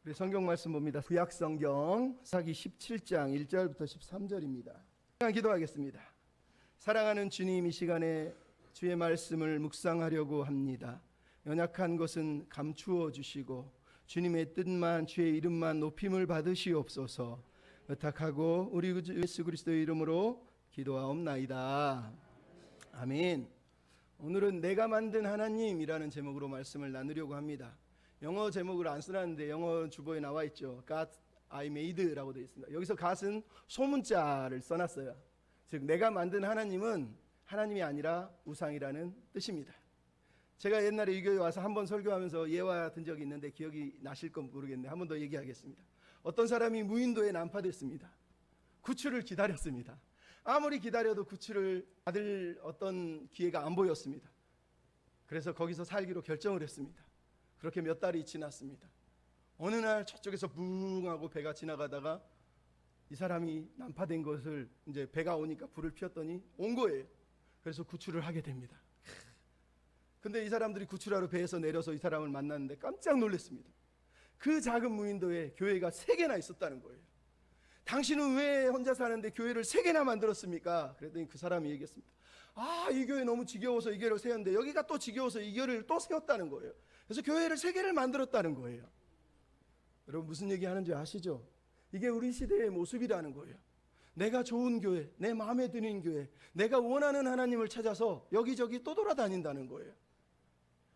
우리 성경 말씀 봅니다. 구약 성경 사사기 17장 1절부터 13절입니다. 기도하겠습니다. 사랑하는 주님, 이 시간에 주의 말씀을 묵상하려고 합니다. 연약한 것은 감추어 주시고 주님의 뜻만, 주의 이름만 높임을 받으시옵소서. 부탁하고 우리 예수 그리스도의 이름으로 기도하옵나이다. 아멘. 오늘은 내가 만든 하나님이라는 제목으로 말씀을 나누려고 합니다. 영어 제목을 안 써놨는데 영어 주보에 나와 있죠. God I made라고 되어 있습니다. 여기서 God은 소문자를 써놨어요. 즉 내가 만든 하나님은 하나님이 아니라 우상이라는 뜻입니다. 제가 옛날에 이 교회 와서 한번 설교하면서 예화 든 적이 있는데 기억이 나실 건 모르겠는데 한 번 더 얘기하겠습니다. 어떤 사람이 무인도에 난파됐습니다. 구출을 기다렸습니다. 아무리 기다려도 구출을 받을 어떤 기회가 안 보였습니다. 그래서 거기서 살기로 결정을 했습니다. 그렇게 몇 달이 지났습니다. 어느 날 저쪽에서 붕하고 배가 지나가다가 이 사람이 난파된 것을 이제 배가 오니까 불을 피웠더니 온 거예요. 그래서 구출을 하게 됩니다. 근데 이 사람들이 구출하러 배에서 내려서 이 사람을 만났는데 깜짝 놀랐습니다. 그 작은 무인도에 교회가 3개나 있었다는 거예요. 당신은 왜 혼자 사는데 교회를 3개나 만들었습니까? 그랬더니 그 사람이 얘기했습니다. 이 교회 너무 지겨워서 이 교회를 세웠는데 여기가 또 지겨워서 이 교회를 또 세웠다는 거예요. 그래서 교회를 3개를 만들었다는 거예요. 여러분 무슨 얘기 하는지 아시죠? 이게 우리 시대의 모습이라는 거예요. 내가 좋은 교회, 내 마음에 드는 교회, 내가 원하는 하나님을 찾아서 여기저기 또 돌아다닌다는 거예요.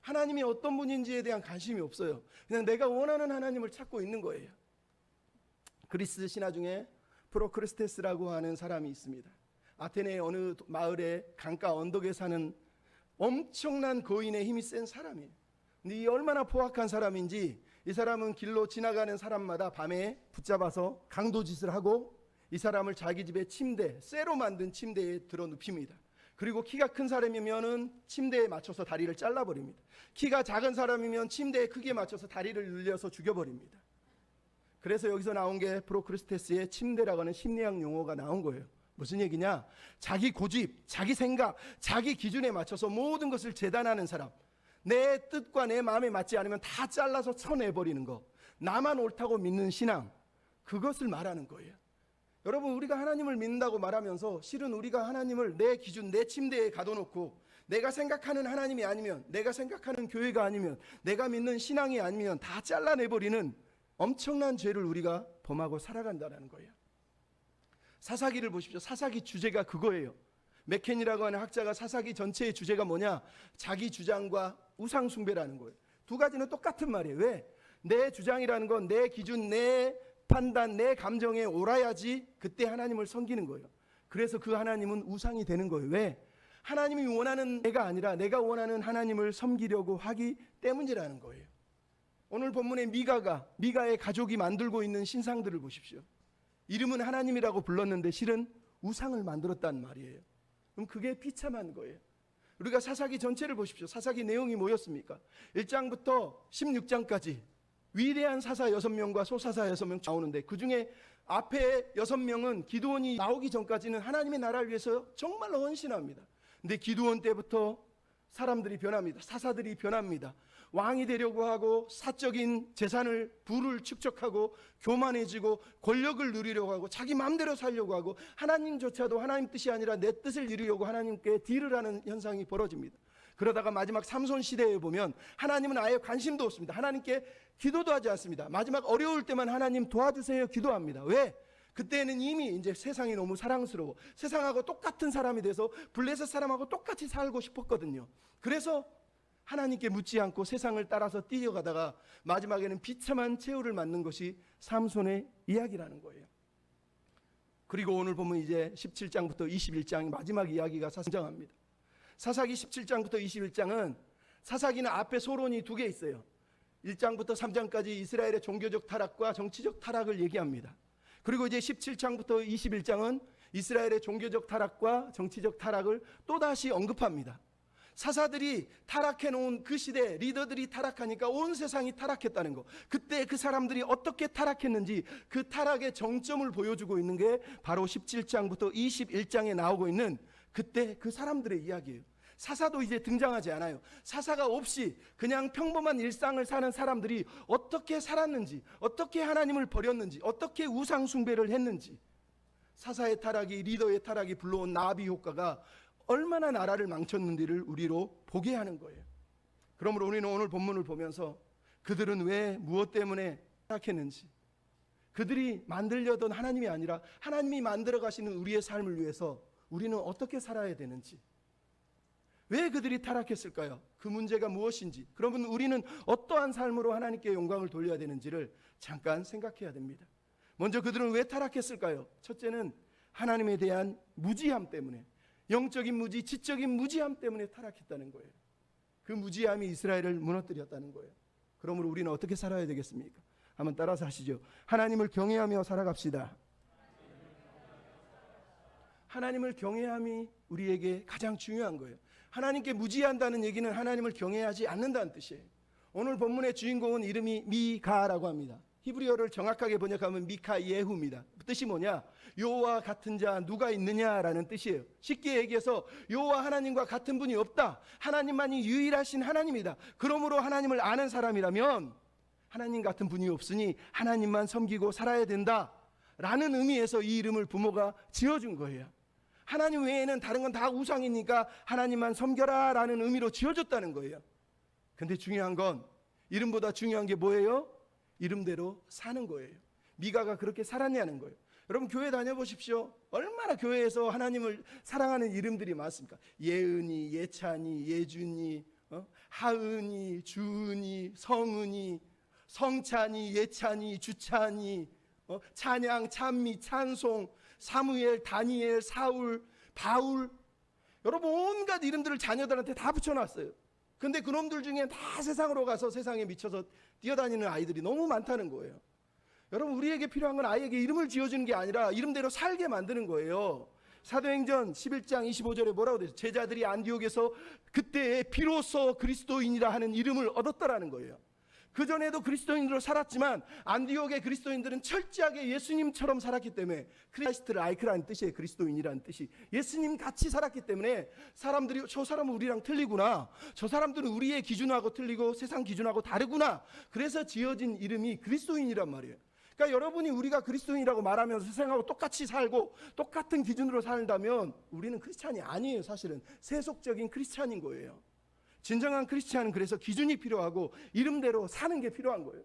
하나님이 어떤 분인지에 대한 관심이 없어요. 그냥 내가 원하는 하나님을 찾고 있는 거예요. 그리스 신화 중에 프로크리스테스라고 하는 사람이 있습니다. 아테네의 어느 마을의 강가 언덕에 사는 엄청난 거인의 힘이 센 사람이에요. 근데 이 얼마나 포악한 사람인지 이 사람은 길로 지나가는 사람마다 밤에 붙잡아서 강도짓을 하고 이 사람을 자기 집에 침대, 쇠로 만든 침대에 들어 눕힙니다. 그리고 키가 큰 사람이면은 침대에 맞춰서 다리를 잘라버립니다. 키가 작은 사람이면 침대의 크기에 맞춰서 다리를 늘려서 죽여버립니다. 그래서 여기서 나온 게 프로크리스테스의 침대라고 하는 심리학 용어가 나온 거예요. 무슨 얘기냐? 자기 고집, 자기 생각, 자기 기준에 맞춰서 모든 것을 재단하는 사람. 내 뜻과 내 마음에 맞지 않으면 다 잘라서 쳐내버리는 거. 나만 옳다고 믿는 신앙. 그것을 말하는 거예요. 여러분 우리가 하나님을 믿는다고 말하면서 실은 우리가 하나님을 내 기준, 내 침대에 가둬놓고 내가 생각하는 하나님이 아니면, 내가 생각하는 교회가 아니면, 내가 믿는 신앙이 아니면 다 잘라내버리는 엄청난 죄를 우리가 범하고 살아간다는 거예요. 사사기를 보십시오. 사사기 주제가 그거예요. 맥켄이라고 하는 학자가 사사기 전체의 주제가 뭐냐? 자기 주장과 우상 숭배라는 거예요. 두 가지는 똑같은 말이에요. 왜? 내 주장이라는 건 내 기준, 내 판단, 내 감정에 옳아야지 그때 하나님을 섬기는 거예요. 그래서 그 하나님은 우상이 되는 거예요. 왜? 하나님이 원하는 내가 아니라 내가 원하는 하나님을 섬기려고 하기 때문이라는 거예요. 오늘 본문의 미가의 가족이 만들고 있는 신상들을 보십시오. 이름은 하나님이라고 불렀는데 실은 우상을 만들었단 말이에요. 그럼 그게 비참한 거예요. 우리가 사사기 전체를 보십시오. 사사기 내용이 뭐였습니까? 1장부터 16장까지 위대한 사사 6명과 소사사 6명 나오는데 그 중에 앞에 6명은 기드온이 나오기 전까지는 하나님의 나라를 위해서 정말로 헌신합니다. 근데 기드온 때부터 사람들이 변합니다. 사사들이 변합니다. 왕이 되려고 하고 사적인 재산을 부를 축적하고 교만해지고 권력을 누리려고 하고 자기 마음대로 살려고 하고 하나님조차도 하나님 뜻이 아니라 내 뜻을 이루려고 하나님께 딜을 하는 현상이 벌어집니다. 그러다가 마지막 삼손 시대에 보면 하나님은 아예 관심도 없습니다. 하나님께 기도도 하지 않습니다. 마지막 어려울 때만 하나님 도와주세요 기도합니다. 왜? 그때는 이미 이제 세상이 너무 사랑스러워 세상하고 똑같은 사람이 돼서 블레셋 사람하고 똑같이 살고 싶었거든요. 그래서 하나님께 묻지 않고 세상을 따라서 뛰어가다가 마지막에는 비참한 최후를 맞는 것이 삼손의 이야기라는 거예요. 그리고 오늘 보면 이제 17장부터 21장 마지막 이야기가 등장합니다. 사사기 17장부터 21장은 사사기는 앞에 소론이 2개 있어요. 1장부터 3장까지 이스라엘의 종교적 타락과 정치적 타락을 얘기합니다. 그리고 이제 17장부터 21장은 이스라엘의 종교적 타락과 정치적 타락을 또다시 언급합니다. 사사들이 타락해 놓은 그 시대 리더들이 타락하니까 온 세상이 타락했다는 거. 그때 그 사람들이 어떻게 타락했는지 그 타락의 정점을 보여주고 있는 게 바로 17장부터 21장에 나오고 있는 그때 그 사람들의 이야기예요. 사사도 이제 등장하지 않아요. 사사가 없이 그냥 평범한 일상을 사는 사람들이 어떻게 살았는지, 어떻게 하나님을 버렸는지, 어떻게 우상 숭배를 했는지, 사사의 타락이, 리더의 타락이 불러온 나비 효과가 얼마나 나라를 망쳤는지를 우리로 보게 하는 거예요. 그러므로 우리는 오늘 본문을 보면서 그들은 왜, 무엇 때문에 타락했는지, 그들이 만들려던 하나님이 아니라 하나님이 만들어 가시는 우리의 삶을 위해서 우리는 어떻게 살아야 되는지, 왜 그들이 타락했을까요? 그 문제가 무엇인지, 그러면 우리는 어떠한 삶으로 하나님께 영광을 돌려야 되는지를 잠깐 생각해야 됩니다. 먼저 그들은 왜 타락했을까요? 첫째는 하나님에 대한 무지함 때문에, 영적인 무지, 지적인 무지함 때문에 타락했다는 거예요. 그 무지함이 이스라엘을 무너뜨렸다는 거예요. 그러므로 우리는 어떻게 살아야 되겠습니까? 한번 따라서 하시죠. 하나님을 경외하며 살아갑시다. 하나님을 경외함이 우리에게 가장 중요한 거예요. 하나님께 무지한다는 얘기는 하나님을 경외하지 않는다는 뜻이에요. 오늘 본문의 주인공은 이름이 미가라고 합니다. 히브리어를 정확하게 번역하면 미카 예후입니다. 뜻이 뭐냐? 여호와 같은 자 누가 있느냐라는 뜻이에요. 쉽게 얘기해서 여호와 하나님과 같은 분이 없다. 하나님만이 유일하신 하나님이다. 그러므로 하나님을 아는 사람이라면 하나님 같은 분이 없으니 하나님만 섬기고 살아야 된다라는 의미에서 이 이름을 부모가 지어준 거예요. 하나님 외에는 다른 건 다 우상이니까 하나님만 섬겨라 라는 의미로 지어줬다는 거예요. 근데 중요한 건, 이름보다 중요한 게 뭐예요? 이름대로 사는 거예요. 미가가 그렇게 살았냐는 거예요. 여러분 교회 다녀보십시오. 얼마나 교회에서 하나님을 사랑하는 이름들이 많습니까? 예은이, 예찬이, 예준이, 하은이, 주은이, 성은이, 성찬이, 예찬이, 주찬이, 찬양, 찬미, 찬송, 사무엘, 다니엘, 사울, 바울, 여러분 온갖 이름들을 자녀들한테 다 붙여놨어요. 근데 그놈들 중에 다 세상으로 가서 세상에 미쳐서 뛰어다니는 아이들이 너무 많다는 거예요. 여러분 우리에게 필요한 건 아이에게 이름을 지어주는 게 아니라 이름대로 살게 만드는 거예요. 사도행전 11장 25절에 뭐라고 되죠? 제자들이 안디옥에서 그때 비로소 그리스도인이라 하는 이름을 얻었다라는 거예요. 그전에도 그리스도인으로 살았지만 안디옥의 그리스도인들은 철저하게 예수님처럼 살았기 때문에, 크리스트를 아이크라는 뜻이에요. 그리스도인이라는 뜻이 예수님 같이 살았기 때문에 사람들이 저 사람은 우리랑 틀리구나, 저 사람들은 우리의 기준하고 틀리고 세상 기준하고 다르구나, 그래서 지어진 이름이 그리스도인이란 말이에요. 그러니까 여러분이 우리가 그리스도인이라고 말하면서 세상하고 똑같이 살고 똑같은 기준으로 살다면 우리는 크리스찬이 아니에요. 사실은 세속적인 크리스찬인 거예요. 진정한 크리스찬은 그래서 기준이 필요하고 이름대로 사는 게 필요한 거예요.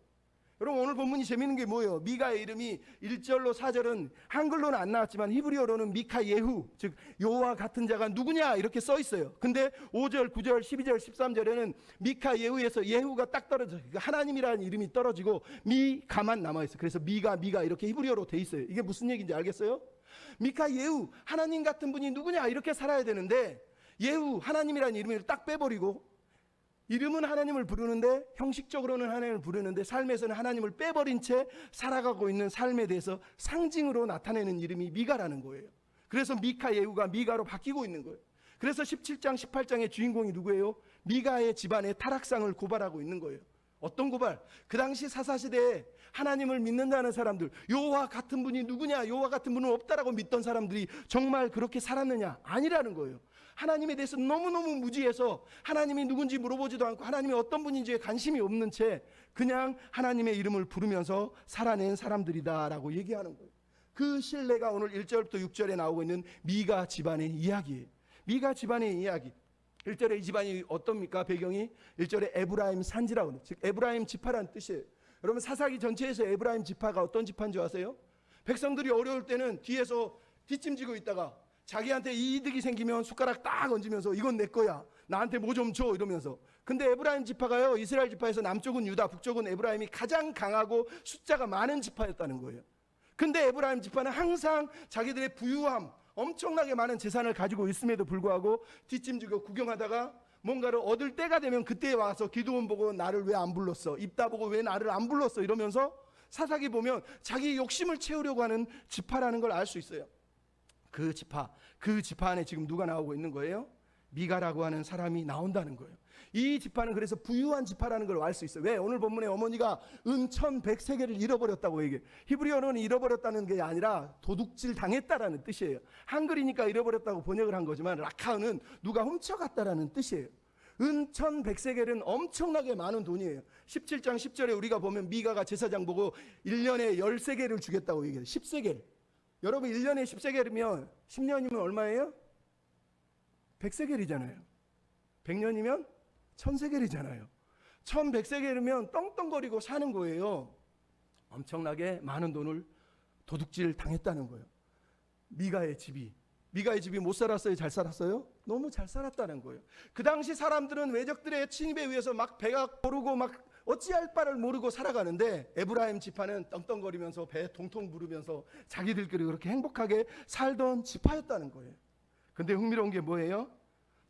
여러분 오늘 본문이 재밌는 게 뭐예요? 미가의 이름이 1절로 4절은 한글로는 안 나왔지만 히브리어로는 미카 예후, 즉 여호와 같은 자가 누구냐 이렇게 써 있어요. 근데 5절, 9절, 12절, 13절에는 미카 예후에서 예후가 딱 떨어져요. 하나님이라는 이름이 떨어지고 미가만 남아있어요. 그래서 미가 이렇게 히브리어로 돼 있어요. 이게 무슨 얘기인지 알겠어요? 미카 예후, 하나님 같은 분이 누구냐 이렇게 살아야 되는데 예후, 하나님이라는 이름을 딱 빼버리고 이름은 하나님을 부르는데, 형식적으로는 하나님을 부르는데 삶에서는 하나님을 빼버린 채 살아가고 있는 삶에 대해서 상징으로 나타내는 이름이 미가라는 거예요. 그래서 미카 예후가 미가로 바뀌고 있는 거예요. 그래서 17장 18장의 주인공이 누구예요? 미가의 집안의 타락상을 고발하고 있는 거예요. 어떤 고발? 그 당시 사사시대에 하나님을 믿는다는 사람들, 여호와 같은 분이 누구냐, 여호와 같은 분은 없다라고 믿던 사람들이 정말 그렇게 살았느냐? 아니라는 거예요. 하나님에 대해서 너무너무 무지해서 하나님이 누군지 물어보지도 않고 하나님이 어떤 분인지에 관심이 없는 채 그냥 하나님의 이름을 부르면서 살아낸 사람들이다라고 얘기하는 거예요. 그 신뢰가 오늘 1절부터 6절에 나오고 있는 미가 집안의 이야기예요. 미가 집안의 이야기. 1절에 이 집안이 어떻습니까? 배경이 1절에 에브라임 산지라고 해요. 즉 에브라임 지파라는 뜻이에요. 여러분 사사기 전체에서 에브라임 지파가 어떤 지파인 줄 아세요? 백성들이 어려울 때는 뒤에서 뒷짐지고 있다가 자기한테 이득이 생기면 숟가락 딱 얹으면서 이건 내 거야, 나한테 뭐 좀 줘 이러면서. 근데 에브라임 지파가요, 이스라엘 지파에서 남쪽은 유다, 북쪽은 에브라임이 가장 강하고 숫자가 많은 지파였다는 거예요. 근데 에브라임 지파는 항상 자기들의 부유함, 엄청나게 많은 재산을 가지고 있음에도 불구하고 뒷짐지고 구경하다가 뭔가를 얻을 때가 되면 그때 와서 기드온 보고 나를 왜 안 불렀어, 입다 보고 왜 나를 안 불렀어 이러면서 사사기 보면 자기 욕심을 채우려고 하는 지파라는 걸 알 수 있어요. 그 지파 안에 지금 누가 나오고 있는 거예요? 미가라고 하는 사람이 나온다는 거예요. 이 지파는 그래서 부유한 지파라는 걸 알 수 있어요. 왜? 오늘 본문에 어머니가 은 1100세겔을 잃어버렸다고 얘기해요. 히브리어로는 잃어버렸다는 게 아니라 도둑질 당했다라는 뜻이에요. 한글이니까 잃어버렸다고 번역을 한 거지만 라카은은 누가 훔쳐갔다라는 뜻이에요. 은 1100세겔은 엄청나게 많은 돈이에요. 17장 10절에 우리가 보면 미가가 제사장 보고 1년에 10세겔을 주겠다고 얘기해요. 10세겔. 여러분 1년에 10세겔이면 10년이면 얼마예요? 100세겔이잖아요. 100년이면 1000세겔이잖아요. 1100세겔이면 떵떵거리고 사는 거예요. 엄청나게 많은 돈을 도둑질 당했다는 거예요. 미가의 집이 못 살았어요? 잘 살았어요? 너무 잘 살았다는 거예요. 그 당시 사람들은 외적들의 침입에 의해서 막 배가 고르고 막 어찌할 바를 모르고 살아가는데 에브라임 지파는 떵떵거리면서 배 통통 부르면서 자기들끼리 그렇게 행복하게 살던 지파였다는 거예요. 근데 흥미로운 게 뭐예요?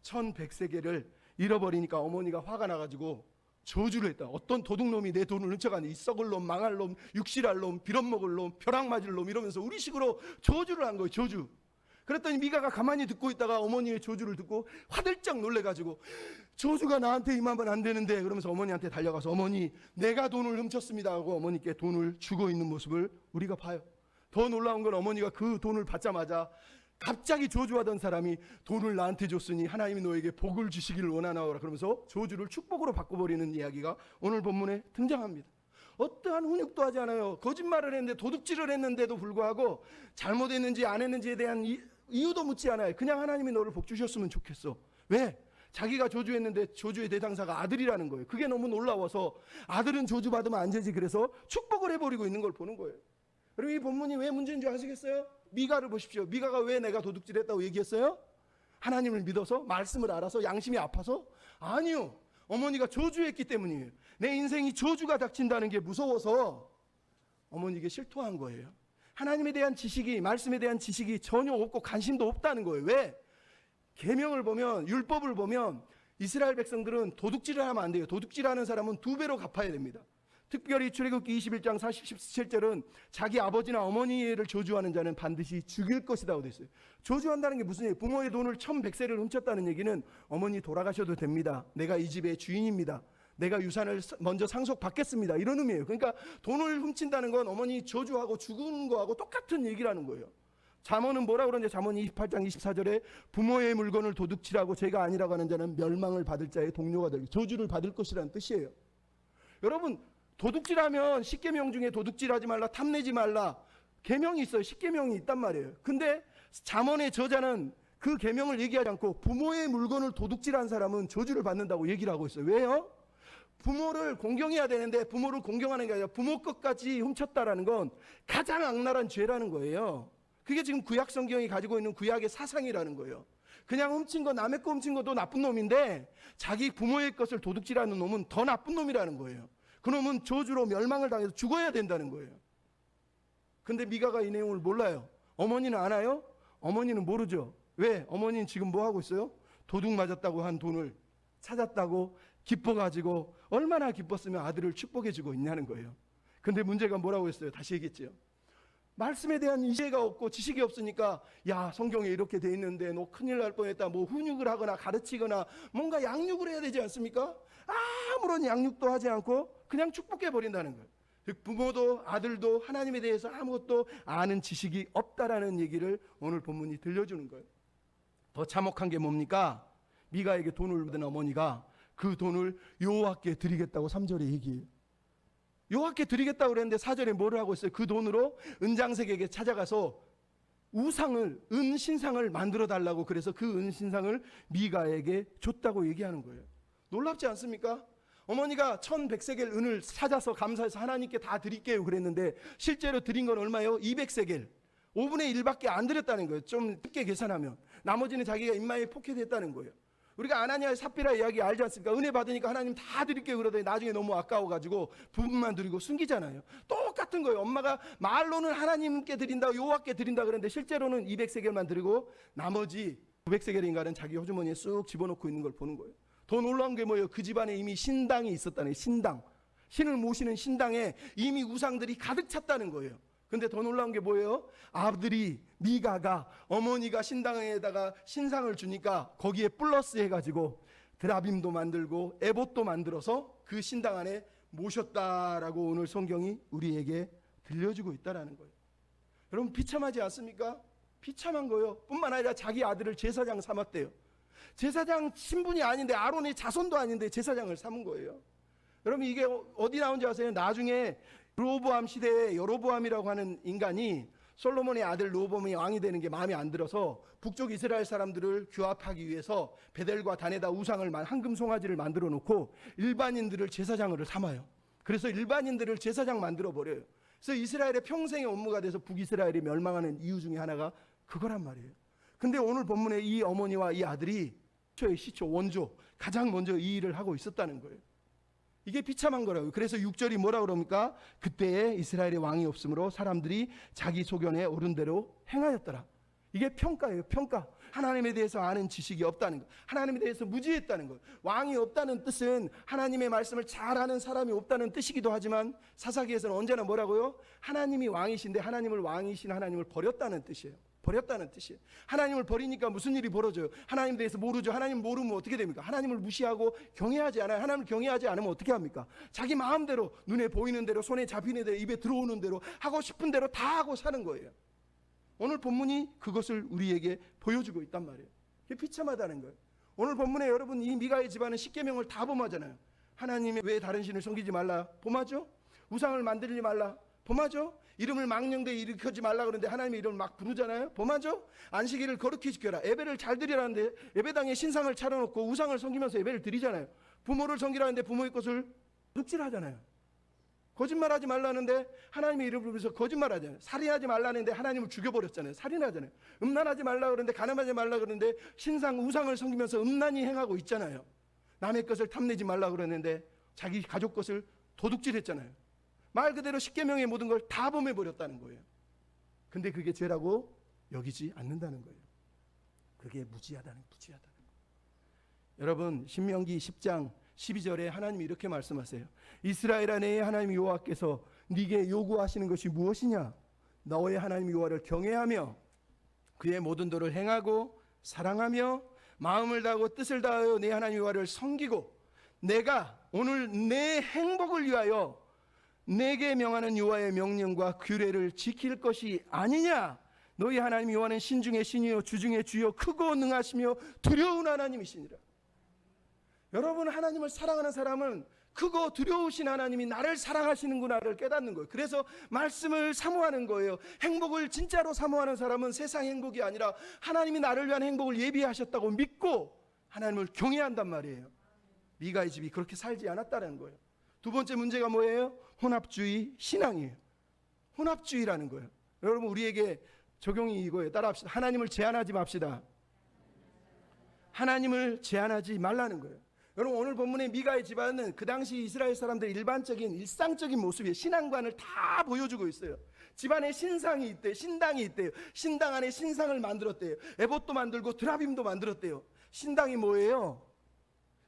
1100세겔을 잃어버리니까 어머니가 화가 나가지고 저주를 했다. 어떤 도둑놈이 내 돈을 훔쳐가니, 이 썩을 놈, 망할 놈, 육실할 놈, 빌어먹을 놈, 벼락 맞을 놈, 이러면서 우리식으로 저주를 한 거예요. 저주. 그랬더니 미가가 가만히 듣고 있다가 어머니의 저주를 듣고 화들짝 놀래가지고 저주가 나한테 임하면 안 되는데, 그러면서 어머니한테 달려가서 어머니, 내가 돈을 훔쳤습니다 하고 어머니께 돈을 주고 있는 모습을 우리가 봐요. 더 놀라운 건 어머니가 그 돈을 받자마자 갑자기 저주하던 사람이 돈을 나한테 줬으니 하나님이 너에게 복을 주시기를 원하나오라 그러면서 저주를 축복으로 바꿔버리는 이야기가 오늘 본문에 등장합니다. 어떠한 훈육도 하지 않아요. 거짓말을 했는데, 도둑질을 했는데도 불구하고 잘못했는지 안 했는지에 대한 이유도 묻지 않아요. 그냥 하나님이 너를 복 주셨으면 좋겠어. 왜? 자기가 저주했는데 저주의 대상자가 아들이라는 거예요. 그게 너무 놀라워서 아들은 저주받으면 안 되지, 그래서 축복을 해버리고 있는 걸 보는 거예요. 그리고 이 본문이 왜 문제인 줄 아시겠어요? 미가를 보십시오. 미가가 왜 내가 도둑질했다고 얘기했어요? 하나님을 믿어서? 말씀을 알아서? 양심이 아파서? 아니요. 어머니가 저주했기 때문이에요. 내 인생이 저주가 닥친다는 게 무서워서 어머니에게 실토한 거예요. 하나님에 대한 지식이, 말씀에 대한 지식이 전혀 없고 관심도 없다는 거예요. 왜? 계명을 보면, 율법을 보면 이스라엘 백성들은 도둑질을 하면 안 돼요. 도둑질하는 사람은 2배로 갚아야 됩니다. 특별히 출애굽기 21장 47절은 자기 아버지나 어머니를 저주하는 자는 반드시 죽일 것이라고 되어 있어요. 저주한다는 게 무슨 얘기예요? 부모의 돈을 1100세를 훔쳤다는 얘기는 어머니 돌아가셔도 됩니다. 내가 이 집의 주인입니다. 내가 유산을 먼저 상속받겠습니다. 이런 의미예요. 그러니까 돈을 훔친다는 건 어머니 저주하고 죽은 거하고 똑같은 얘기라는 거예요. 잠언은 뭐라 그러는지, 잠언 28장 24절에 부모의 물건을 도둑질하고 죄가 아니라고 하는 자는 멸망을 받을 자의 동료가 될, 저주를 받을 것이라는 뜻이에요. 여러분, 도둑질하면 10계명 중에 도둑질하지 말라, 탐내지 말라 계명이 있어요. 10계명이 있단 말이에요. 근데 잠언의 저자는 그 계명을 얘기하지 않고 부모의 물건을 도둑질한 사람은 저주를 받는다고 얘기를 하고 있어요. 왜요? 부모를 공경해야 되는데 부모를 공경하는 게 아니라 부모 것까지 훔쳤다라는 건 가장 악랄한 죄라는 거예요. 그게 지금 구약 성경이 가지고 있는 구약의 사상이라는 거예요. 그냥 훔친 거, 남의 거 훔친 것도 나쁜 놈인데 자기 부모의 것을 도둑질하는 놈은 더 나쁜 놈이라는 거예요. 그놈은 저주로 멸망을 당해서 죽어야 된다는 거예요. 근데 미가가 이 내용을 몰라요. 어머니는 아나요? 어머니는 모르죠. 왜? 어머니는 지금 뭐 하고 있어요? 도둑 맞았다고 한 돈을 찾았다고 기뻐가지고 얼마나 기뻤으면 아들을 축복해주고 있냐는 거예요. 근데 문제가 뭐라고 했어요? 다시 얘기했죠. 말씀에 대한 이해가 없고 지식이 없으니까, 야, 성경에 이렇게 돼 있는데 너 큰일 날 뻔했다, 뭐 훈육을 하거나 가르치거나 뭔가 양육을 해야 되지 않습니까? 아무런 양육도 하지 않고 그냥 축복해 버린다는 거예요. 부모도 아들도 하나님에 대해서 아무것도 아는 지식이 없다라는 얘기를 오늘 본문이 들려주는 거예요. 더 참혹한 게 뭡니까? 미가에게 돈을 받은 어머니가 그 돈을 여호와께 드리겠다고 3절에 얘기해요. 여호와께 드리겠다고 그랬는데 4절에 뭐를 하고 있어요? 그 돈으로 은장색에게 찾아가서 우상을, 은신상을 만들어 달라고, 그래서 그 은신상을 미가에게 줬다고 얘기하는 거예요. 놀랍지 않습니까? 어머니가 1100세겔 은을 찾아서 감사해서 하나님께 다 드릴게요 그랬는데 실제로 드린 건 얼마예요? 200세겔. 5분의 1밖에 안 드렸다는 거예요. 좀 쉽게 계산하면. 나머지는 자기가 입마에 포켓했다는 거예요. 우리가 아나니아의 삽비라 이야기 알지 않습니까? 은혜 받으니까 하나님 다 드릴게요 그러더니 나중에 너무 아까워가지고 부분만 드리고 숨기잖아요. 똑같은 거예요. 엄마가 말로는 하나님께 드린다, 여호와께 드린다 그랬는데 실제로는 200세겔만 드리고 나머지 900세겔인가는 자기 호주머니에 쑥 집어넣고 있는 걸 보는 거예요. 더 놀라운 게 뭐예요? 그 집안에 이미 신당이 있었다는 거예요. 신당. 신을 모시는 신당에 이미 우상들이 가득 찼다는 거예요. 근데 더 놀라운 게 뭐예요? 아들이, 미가가 어머니가 신당에다가 신상을 주니까 거기에 플러스 해가지고 드라빔도 만들고 에봇도 만들어서 그 신당 안에 모셨다라고 오늘 성경이 우리에게 들려주고 있다라는 거예요. 여러분 비참하지 않습니까? 비참한 거예요. 뿐만 아니라 자기 아들을 제사장 삼았대요. 제사장 신분이 아닌데, 아론의 자손도 아닌데 제사장을 삼은 거예요. 여러분 이게 어디 나온지 아세요? 나중에 르호보암 시대에 여로보암이라고 하는 인간이 솔로몬의 아들 르호보암이 왕이 되는 게 마음에 안 들어서 북쪽 이스라엘 사람들을 규합하기 위해서 베델과 단에다 우상을 황금 송아지를 만들어 놓고 일반인들을 제사장으로 삼아요. 그래서 일반인들을 제사장 만들어 버려요. 그래서 이스라엘의 평생의 업무가 돼서 북이스라엘이 멸망하는 이유 중에 하나가 그거란 말이에요. 근데 오늘 본문에 이 어머니와 이 아들이 시초의 시초 원조 가장 먼저 이 일을 하고 있었다는 거예요. 이게 비참한 거라고요. 그래서 6절이 뭐라 그럽니까? 그때에 이스라엘의 왕이 없으므로 사람들이 자기 소견에 옳은 대로 행하였더라. 이게 평가예요. 평가. 하나님에 대해서 아는 지식이 없다는 거, 하나님에 대해서 무지했다는 거. 왕이 없다는 뜻은 하나님의 말씀을 잘 아는 사람이 없다는 뜻이기도 하지만 사사기에서는 언제나 뭐라고요? 하나님이 왕이신데 하나님을 왕이신 하나님을 버렸다는 뜻이에요. 버렸다는 뜻이에요. 하나님을 버리니까 무슨 일이 벌어져요? 하나님에 대해서 모르죠. 하나님 모르면 어떻게 됩니까? 하나님을 무시하고 경외하지 않아요. 하나님을 경외하지 않으면 어떻게 합니까? 자기 마음대로, 눈에 보이는 대로, 손에 잡히는 대로, 입에 들어오는 대로, 하고 싶은 대로 다 하고 사는 거예요. 오늘 본문이 그것을 우리에게 보여주고 있단 말이에요. 그게 비참하다는 거예요. 오늘 본문에 여러분 이 미가의 집안은 십계명을 다 범하잖아요. 하나님이 왜 다른 신을 섬기지 말라 범하죠? 우상을 만들지 말라 범하죠? 이름을 망령되이 일으키지 말라 그러는데 하나님의 이름을 막 부르잖아요. 범하죠? 안식일을 거룩히 지켜라. 예배를 잘 드리라는데 예배당에 신상을 차려놓고 우상을 섬기면서 예배를 드리잖아요. 부모를 섬기라는데 부모의 것을 득질하잖아요. 거짓말하지 말라는데 하나님의 이름을 부르면서 거짓말하잖아요. 살인하지 말라는데 하나님을 죽여버렸잖아요. 살인하잖아요. 음란하지 말라 그러는데, 가늠하지 말라 그러는데 신상 우상을 섬기면서 음란히 행하고 있잖아요. 남의 것을 탐내지 말라 그러는데 자기 가족 것을 도둑질했잖아요. 말 그대로 십계명의 모든 걸 다 범해버렸다는 거예요. 근데 그게 죄라고 여기지 않는다는 거예요. 그게 무지하다는 거예요. 여러분 신명기 10장 12절에 하나님이 이렇게 말씀하세요. 이스라엘아, 내 하나님 여호와께서 네게 요구하시는 것이 무엇이냐? 너의 하나님 여호와를 경외하며 그의 모든 도를 행하고 사랑하며 마음을 다하고 뜻을 다하여 내 하나님 여호와를 섬기고 내가 오늘 내 행복을 위하여 내게 명하는 여호와의 명령과 규례를 지킬 것이 아니냐? 너희 하나님 여호와는 신 중에 신이요 주 중에 주요 크고 능하시며 두려운 하나님이시니라. 여러분 하나님을 사랑하는 사람은 크고 두려우신 하나님이 나를 사랑하시는구나를 깨닫는 거예요. 그래서 말씀을 사모하는 거예요. 행복을 진짜로 사모하는 사람은 세상 행복이 아니라 하나님이 나를 위한 행복을 예비하셨다고 믿고 하나님을 경외한단 말이에요. 미가의 집이 그렇게 살지 않았다는 거예요. 두 번째 문제가 뭐예요? 혼합주의 신앙이에요. 혼합주의라는 거예요. 여러분 우리에게 적용이 이거예요. 따라합시다. 하나님을 제한하지 맙시다. 하나님을 제한하지 말라는 거예요. 여러분 오늘 본문의 미가의 집안은 그 당시 이스라엘 사람들의 일반적인 일상적인 모습이에요. 신앙관을 다 보여주고 있어요. 집안에 신상이 있대요. 신당이 있대요. 신당 안에 신상을 만들었대요. 에봇도 만들고 드라빔도 만들었대요. 신당이 뭐예요?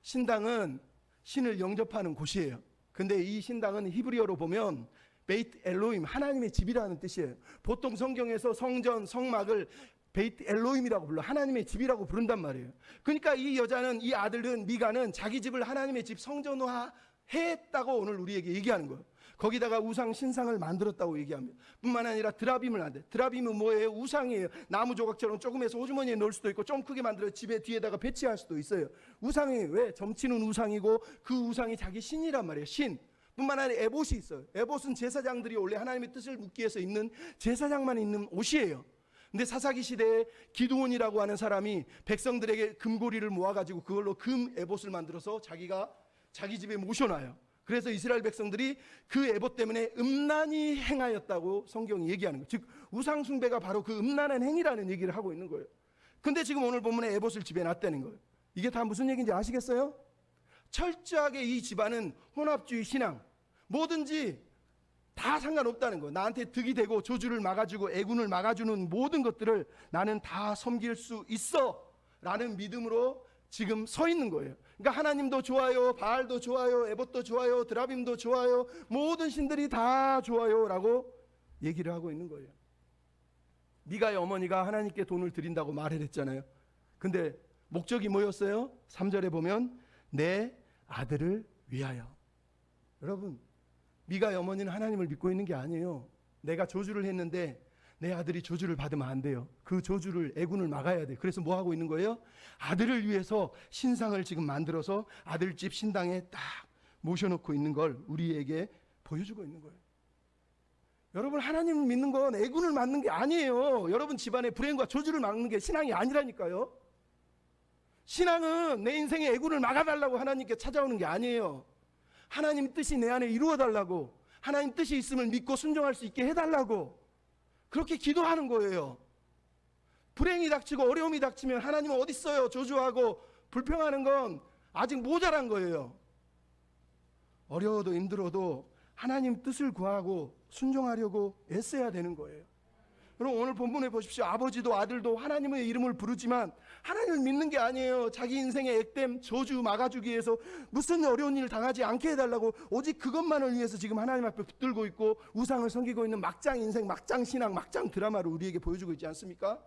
신당은 신을 영접하는 곳이에요. 근데 이 신당은 히브리어로 보면 베이트 엘로임, 하나님의 집이라는 뜻이에요. 보통 성경에서 성전, 성막을 베이트 엘로임이라고 불러, 하나님의 집이라고 부른단 말이에요. 그러니까 이 여자는, 이 아들은, 미가는 자기 집을 하나님의 집 성전화 했다고 오늘 우리에게 얘기하는 거예요. 거기다가 우상 신상을 만들었다고 얘기합니다. 뿐만 아니라 드라빔을 안 돼. 드라빔은 뭐예요? 우상이에요. 나무 조각처럼 조금 해서 호주머니에 넣을 수도 있고 좀 크게 만들어 집에 뒤에다가 배치할 수도 있어요. 우상이 왜? 점치는 우상이고 그 우상이 자기 신이란 말이에요. 신. 뿐만 아니라 에봇이 있어요. 에봇은 제사장들이 원래 하나님의 뜻을 묻기 위해서 입는, 제사장만 입는 옷이에요. 근데 사사기 시대에 기드온이라고 하는 사람이 백성들에게 금고리를 모아가지고 그걸로 금 에봇을 만들어서 자기가 자기 집에 모셔놔요. 그래서 이스라엘 백성들이 그 에봇 때문에 음란히 행하였다고 성경이 얘기하는 거예요. 즉 우상 숭배가 바로 그 음란한 행위라는 얘기를 하고 있는 거예요. 근데 지금 오늘 본문에 에봇을 집에 놨다는 거예요. 이게 다 무슨 얘기인지 아시겠어요? 철저하게 이 집안은 혼합주의 신앙, 뭐든지 다 상관없다는 거예요. 나한테 득이 되고 저주를 막아주고 애군을 막아주는 모든 것들을 나는 다 섬길 수 있어 라는 믿음으로 지금 서 있는 거예요. 그러니까 하나님도 좋아요, 바알도 좋아요, 에봇도 좋아요, 드라빔도 좋아요, 모든 신들이 다 좋아요 라고 얘기를 하고 있는 거예요. 미가의 어머니가 하나님께 돈을 드린다고 말을 했잖아요. 근데 목적이 뭐였어요? 3절에 보면 내 아들을 위하여. 여러분, 미가의 어머니는 하나님을 믿고 있는 게 아니에요. 내가 저주를 했는데 내 아들이 저주를 받으면 안 돼요. 그 저주를, 애군을 막아야 돼. 그래서 뭐 하고 있는 거예요? 아들을 위해서 신상을 지금 만들어서 아들집 신당에 딱 모셔놓고 있는 걸 우리에게 보여주고 있는 거예요. 여러분, 하나님을 믿는 건 애군을 막는 게 아니에요. 여러분 집안의 불행과 저주를 막는 게 신앙이 아니라니까요. 신앙은 내 인생의 애군을 막아달라고 하나님께 찾아오는 게 아니에요. 하나님 뜻이 내 안에 이루어달라고, 하나님 뜻이 있음을 믿고 순종할 수 있게 해달라고 그렇게 기도하는 거예요. 불행이 닥치고 어려움이 닥치면 하나님은 어디 있어요? 저주하고 불평하는 건 아직 모자란 거예요. 어려워도 힘들어도 하나님 뜻을 구하고 순종하려고 애써야 되는 거예요. 여러분, 오늘 본문에 보십시오. 아버지도 아들도 하나님의 이름을 부르지만 하나님을 믿는 게 아니에요. 자기 인생의 액땜, 저주 막아주기 위해서 무슨 어려운 일을 당하지 않게 해달라고 오직 그것만을 위해서 지금 하나님 앞에 붙들고 있고 우상을 섬기고 있는 막장 인생, 막장 신앙, 막장 드라마를 우리에게 보여주고 있지 않습니까?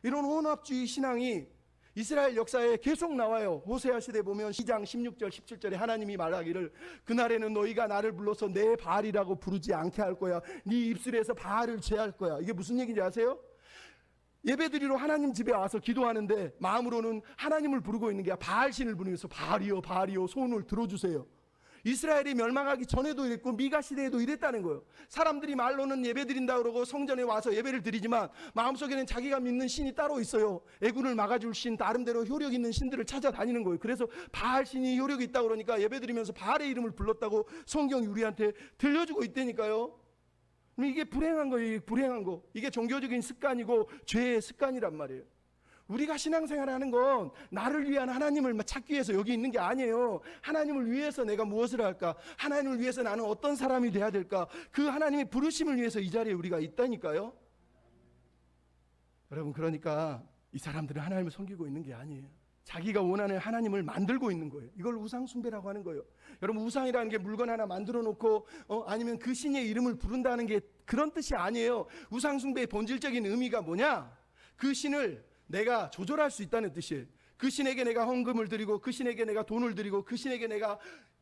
이런 혼합주의 신앙이 이스라엘 역사에 계속 나와요. 호세아 시대 보면 2장 16절 17절에 하나님이 말하기를 그날에는 너희가 나를 불러서 내 바알이라고 부르지 않게 할 거야. 네 입술에서 바알을 제할 거야. 이게 무슨 얘기인지 아세요? 예배드리러 하나님 집에 와서 기도하는데 마음으로는 하나님을 부르고 있는 게 아니라 바알신을 부르면서 바알이요 바알이요 손을 들어주세요. 이스라엘이 멸망하기 전에도 이랬고 미가 시대에도 이랬다는 거예요. 사람들이 말로는 예배드린다 그러고 성전에 와서 예배를 드리지만 마음속에는 자기가 믿는 신이 따로 있어요. 애군을 막아줄 신, 나름대로 효력 있는 신들을 찾아다니는 거예요. 그래서 바알 신이 효력이 있다고 그러니까 예배드리면서 바알의 이름을 불렀다고 성경이 우리한테 들려주고 있다니까요. 이게 불행한 거예요. 이게 불행한 거. 이게 종교적인 습관이고 죄의 습관이란 말이에요. 우리가 신앙생활을 하는 건 나를 위한 하나님을 찾기 위해서 여기 있는 게 아니에요. 하나님을 위해서 내가 무엇을 할까? 하나님을 위해서 나는 어떤 사람이 돼야 될까? 그 하나님의 부르심을 위해서 이 자리에 우리가 있다니까요. 여러분, 그러니까 이 사람들은 하나님을 섬기고 있는 게 아니에요. 자기가 원하는 하나님을 만들고 있는 거예요. 이걸 우상숭배라고 하는 거예요. 여러분, 우상이라는 게 물건 하나 만들어 놓고 아니면 그 신의 이름을 부른다는 게 그런 뜻이 아니에요. 우상숭배의 본질적인 의미가 뭐냐? 그 신을 내가 조절할 수 있다는 뜻이에요. 그 신에게 내가 헌금을 드리고 그 신에게 내가 돈을 드리고 그 신에게 내가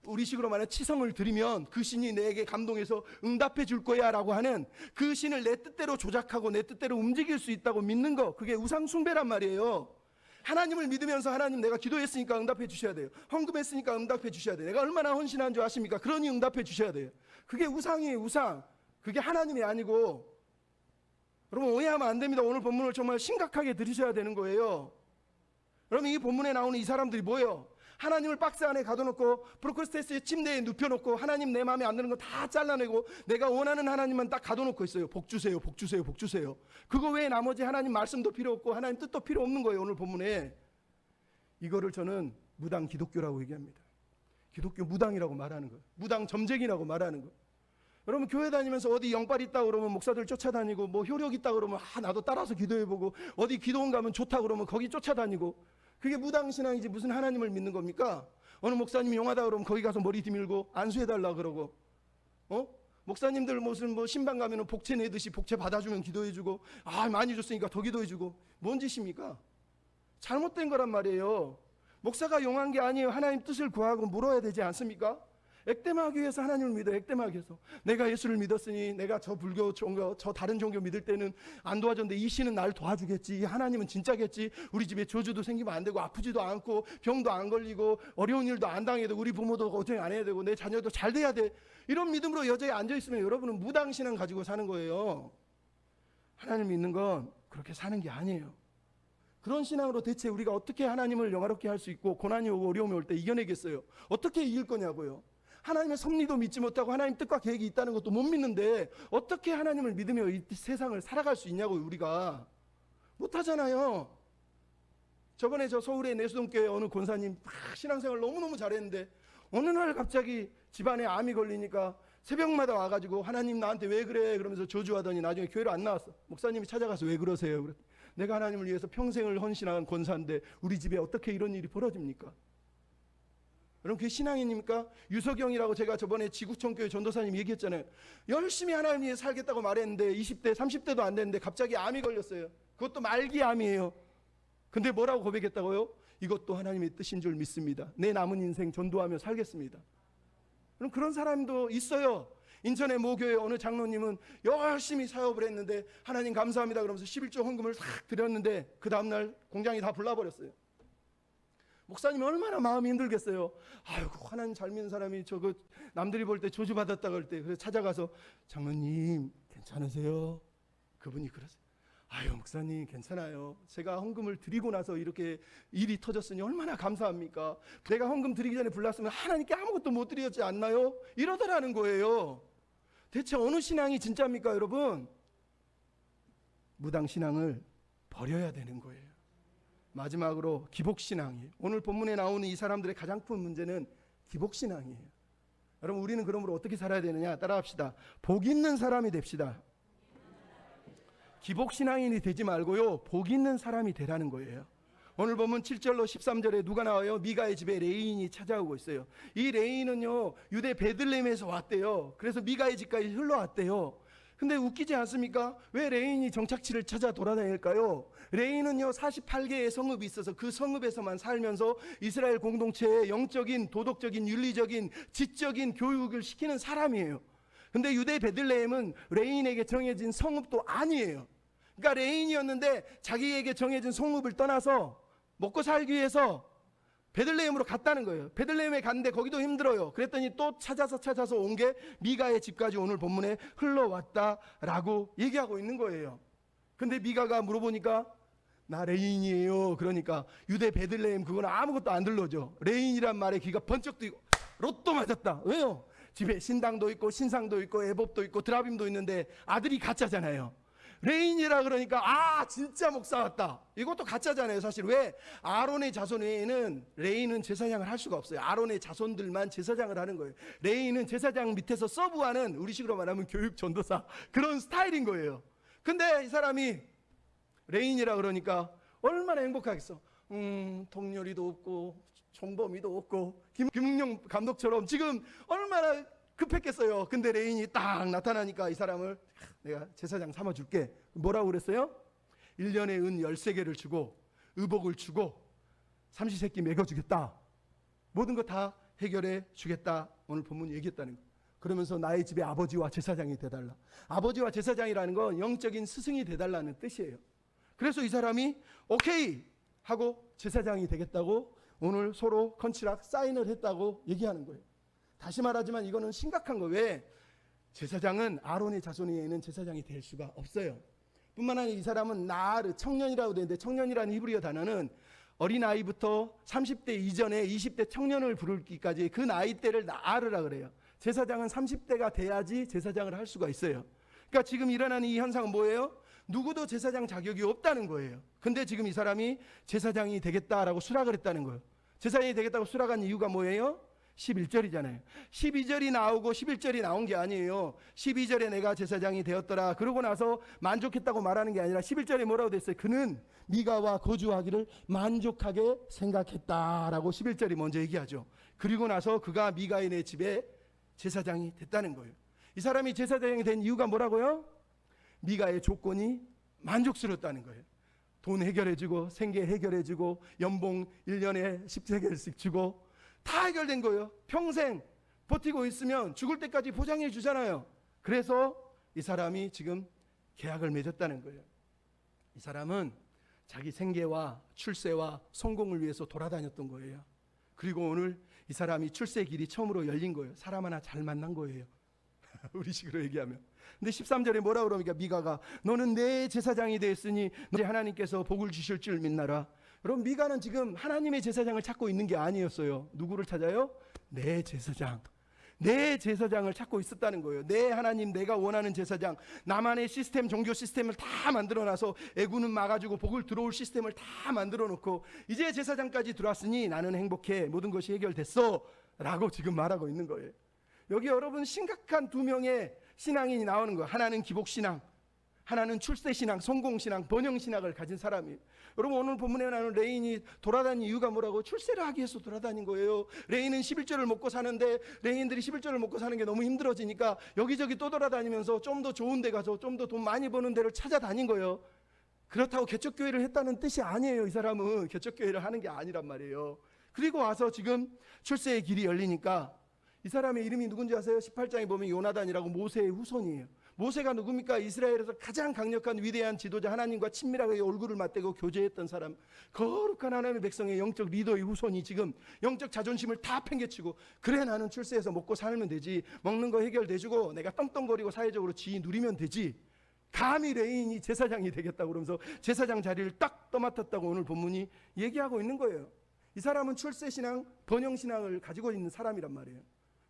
우리식으로 말하면 치성을 드리면 그 신이 내게 감동해서 응답해 줄 거야 라고 하는 그 신을 내 뜻대로 조작하고 내 뜻대로 움직일 수 있다고 믿는 거, 그게 우상숭배란 말이에요. 하나님을 믿으면서 하나님 내가 기도했으니까 응답해 주셔야 돼요. 헌금했으니까 응답해 주셔야 돼요. 내가 얼마나 헌신한 줄 아십니까? 그러니 응답해 주셔야 돼요. 그게 우상이에요. 우상. 그게 하나님이 아니고. 여러분, 오해하면 안 됩니다. 오늘 본문을 정말 심각하게 들으셔야 되는 거예요. 여러분, 이 본문에 나오는 이 사람들이 뭐예요? 하나님을 박스 안에 가둬놓고 프로크스테스의 침대에 눕혀놓고 하나님 내 마음에 안 드는 거 다 잘라내고 내가 원하는 하나님만 딱 가둬놓고 있어요. 복 주세요, 복 주세요, 복 주세요. 그거 외에 나머지 하나님 말씀도 필요 없고 하나님 뜻도 필요 없는 거예요. 오늘 본문에 이거를 저는 무당 기독교라고 얘기합니다. 기독교 무당이라고 말하는 거예요. 무당 점쟁이라고 말하는 거예요. 여러분, 교회 다니면서 어디 영빨 있다 그러면 목사들 쫓아다니고 뭐 효력 있다 그러면 나도 따라서 기도해보고 어디 기도원 가면 좋다 그러면 거기 쫓아다니고, 그게 무당신앙이지 무슨 하나님을 믿는 겁니까? 어느 목사님이 용하다 그러면 거기 가서 머리 디밀고 안수해달라 그러고, 목사님들 무슨 뭐 신방 가면은 복채 내듯이 복채 받아주면 기도해주고, 많이 줬으니까 더 기도해주고, 뭔 짓입니까? 잘못된 거란 말이에요. 목사가 용한 게 아니에요. 하나님 뜻을 구하고 물어야 되지 않습니까? 액땜하기 위해서 하나님을 믿어. 액땜하기 위해서 내가 예수를 믿었으니 내가 저 불교 종교 저 다른 종교 믿을 때는 안 도와줬는데 이 신은 날 도와주겠지, 이 하나님은 진짜겠지, 우리 집에 저주도 생기면 안 되고 아프지도 않고 병도 안 걸리고 어려운 일도 안 당해야 되고 우리 부모도 걱정 안 해야 되고 내 자녀도 잘 돼야 돼, 이런 믿음으로 여자에 앉아있으면 여러분은 무당신앙 가지고 사는 거예요. 하나님 믿는 건 그렇게 사는 게 아니에요. 그런 신앙으로 대체 우리가 어떻게 하나님을 영화롭게 할 수 있고 고난이 오고 어려움이 올 때 이겨내겠어요? 어떻게 이길 거냐고요? 하나님의 섭리도 믿지 못하고 하나님 뜻과 계획이 있다는 것도 못 믿는데 어떻게 하나님을 믿으며 이 세상을 살아갈 수 있냐고요. 우리가 못하잖아요. 저번에 저 서울의 내수동교회 어느 권사님 신앙생활 너무너무 잘했는데 어느 날 갑자기 집안에 암이 걸리니까 새벽마다 와가지고 하나님 나한테 왜 그래 그러면서 저주하더니 나중에 교회로 안 나왔어. 목사님이 찾아가서 왜 그러세요? 그랬더니 내가 하나님을 위해서 평생을 헌신한 권사인데 우리 집에 어떻게 이런 일이 벌어집니까? 여러분, 그게 신앙입니까? 유석영이라고 제가 저번에 지구촌교회 전도사님 얘기했잖아요. 열심히 하나님 위해 살겠다고 말했는데 20대 30대도 안 됐는데 갑자기 암이 걸렸어요. 그것도 말기 암이에요. 근데 뭐라고 고백했다고요? 이것도 하나님의 뜻인 줄 믿습니다. 내 남은 인생 전도하며 살겠습니다. 그럼 그런 사람도 있어요. 인천의 모교회 어느 장로님은 열심히 사업을 했는데 하나님 감사합니다 그러면서 11조 헌금을 싹 드렸는데 그 다음날 공장이 다 불나버렸어요. 목사님이 얼마나 마음이 힘들겠어요. 아이고 하나님 잘 믿는 사람이 저거 남들이 볼 때 저주받았다 그럴 때 그래서 찾아가서 장로님 괜찮으세요? 그분이 그러세요. 아유 목사님 괜찮아요. 제가 헌금을 드리고 나서 이렇게 일이 터졌으니 얼마나 감사합니까? 내가 헌금 드리기 전에 불났으면 하나님께 아무것도 못 드렸지 않나요? 이러더라는 거예요. 대체 어느 신앙이 진짜입니까 여러분? 무당신앙을 버려야 되는 거예요. 마지막으로 기복신앙이에요. 오늘 본문에 나오는 이 사람들의 가장 큰 문제는 기복신앙이에요. 여러분 우리는 그러므로 어떻게 살아야 되느냐 따라합시다. 복 있는 사람이 됩시다. 기복신앙인이 되지 말고요 복 있는 사람이 되라는 거예요. 오늘 보면 7절로 13절에 누가 나와요? 미가의 집에 레인이 찾아오고 있어요. 이 레인은요 유대 베들레헴에서 왔대요. 그래서 미가의 집까지 흘러왔대요. 근데 웃기지 않습니까? 왜 레인이 정착지를 찾아 돌아다닐까요? 레인은요 48개의 성읍이 있어서 그 성읍에서만 살면서 이스라엘 공동체의 영적인, 도덕적인, 윤리적인, 지적인 교육을 시키는 사람이에요. 근데 유대 베들레헴은 레인에게 정해진 성읍도 아니에요. 그러니까 레인이었는데 자기에게 정해진 성읍을 떠나서 먹고 살기 위해서 베들레헴으로 갔다는 거예요. 베들레헴에 갔는데 거기도 힘들어요. 그랬더니 또 찾아서 온 게 미가의 집까지 오늘 본문에 흘러왔다라고 얘기하고 있는 거예요. 근데 미가가 물어보니까 나 레인이에요. 그러니까 유대 베들레헴 그건 아무것도 안 들러죠. 레인이란 말에 귀가 번쩍 뜨이고 로또 맞았다. 왜요? 집에 신당도 있고 신상도 있고 애법도 있고 드라빔도 있는데 아들이 가짜잖아요. 레인이라 그러니까 아 진짜 목사 같다. 이것도 가짜잖아요 사실. 왜? 아론의 자손 외에는 레인은 제사장을 할 수가 없어요. 아론의 자손들만 제사장을 하는 거예요. 레인은 제사장 밑에서 서브하는 우리식으로 말하면 교육 전도사 그런 스타일인 거예요. 근데 이 사람이 레인이라 그러니까 얼마나 행복하겠어. 동료리도 없고 정범이도 없고 김웅영 감독처럼 지금 얼마나 급했겠어요. 근데 레인이 딱 나타나니까 이 사람을 내가 제사장 삼아줄게. 뭐라고 그랬어요? 1년에 은 13개를 주고 의복을 주고 삼시세끼 먹여주겠다. 모든 거 다 해결해 주겠다. 오늘 본문이 얘기했다는 거예요. 그러면서 나의 집에 아버지와 제사장이 돼달라. 아버지와 제사장이라는 건 영적인 스승이 돼달라는 뜻이에요. 그래서 이 사람이 오케이 하고 제사장이 되겠다고 오늘 서로 컨트랙 사인을 했다고 얘기하는 거예요. 다시 말하지만 이거는 심각한 거예요. 왜? 제사장은 아론의 자손 외에는 제사장이 될 수가 없어요. 뿐만 아니라 이 사람은 나아르 청년이라고 되는데 청년이라는 히브리어 단어는 어린아이부터 30대 이전에 20대 청년을 부르기까지 그 나이대를 나아르라 그래요. 제사장은 30대가 돼야지 제사장을 할 수가 있어요. 그러니까 지금 일어나는 이 현상은 뭐예요? 누구도 제사장 자격이 없다는 거예요. 근데 지금 이 사람이 제사장이 되겠다라고 수락을 했다는 거예요. 제사장이 되겠다고 수락한 이유가 뭐예요? 11절이잖아요. 12절이 나오고 11절이 나온 게 아니에요. 12절에 내가 제사장이 되었더라. 그러고 나서 만족했다고 말하는 게 아니라 11절에 뭐라고 됐어요? 그는 미가와 거주하기를 만족하게 생각했다라고 11절이 먼저 얘기하죠. 그리고 나서 그가 미가인의 집에 제사장이 됐다는 거예요. 이 사람이 제사장이 된 이유가 뭐라고요? 미가의 조건이 만족스럽다는 거예요. 돈 해결해주고 생계 해결해주고 연봉 1년에 10세겔씩 주고 다 해결된 거예요. 평생 버티고 있으면 죽을 때까지 보장해 주잖아요. 그래서 이 사람이 지금 계약을 맺었다는 거예요. 이 사람은 자기 생계와 출세와 성공을 위해서 돌아다녔던 거예요. 그리고 오늘 이 사람이 출세 길이 처음으로 열린 거예요. 사람 하나 잘 만난 거예요. 우리식으로 얘기하면. 근데 13절에 뭐라 그러니까 미가가 너는 내 제사장이 됐으니 너 하나님께서 복을 주실 줄 믿나라. 여러분 미가는 지금 하나님의 제사장을 찾고 있는 게 아니었어요. 누구를 찾아요? 내 제사장. 내 제사장을 찾고 있었다는 거예요. 내 하나님, 내가 원하는 제사장. 나만의 시스템, 종교 시스템을 다 만들어놔서 애구는 막아주고 복을 들어올 시스템을 다 만들어놓고 이제 제사장까지 들어왔으니 나는 행복해. 모든 것이 해결됐어 라고 지금 말하고 있는 거예요. 여기 여러분 심각한 두 명의 신앙인이 나오는 거예요. 하나는 기복신앙, 하나는 출세신앙, 성공신앙, 번영신앙을 가진 사람이에요. 여러분 오늘 본문에 나오는 레인이 돌아다닌 이유가 뭐라고? 출세를 하기 위해서 돌아다닌 거예요. 레인은 11절을 먹고 사는데 레인들이 11절을 먹고 사는 게 너무 힘들어지니까 여기저기 또 돌아다니면서 좀 더 좋은 데 가서 좀 더 돈 많이 버는 데를 찾아다닌 거예요. 그렇다고 개척교회를 했다는 뜻이 아니에요. 이 사람은 개척교회를 하는 게 아니란 말이에요. 그리고 와서 지금 출세의 길이 열리니까 이 사람의 이름이 누군지 아세요? 18장에 보면 요나단이라고 모세의 후손이에요. 모세가 누굽니까? 이스라엘에서 가장 강력한 위대한 지도자, 하나님과 친밀하게 얼굴을 맞대고 교제했던 사람, 거룩한 하나님의 백성의 영적 리더의 후손이 지금 영적 자존심을 다 팽개치고, 그래 나는 출세해서 먹고 살면 되지, 먹는 거 해결돼주고 내가 떵떵거리고 사회적으로 지위 누리면 되지, 감히 레인이 제사장이 되겠다고 그러면서 제사장 자리를 딱 떠맡았다고 오늘 본문이 얘기하고 있는 거예요. 이 사람은 출세신앙, 번영신앙을 가지고 있는 사람이란 말이에요.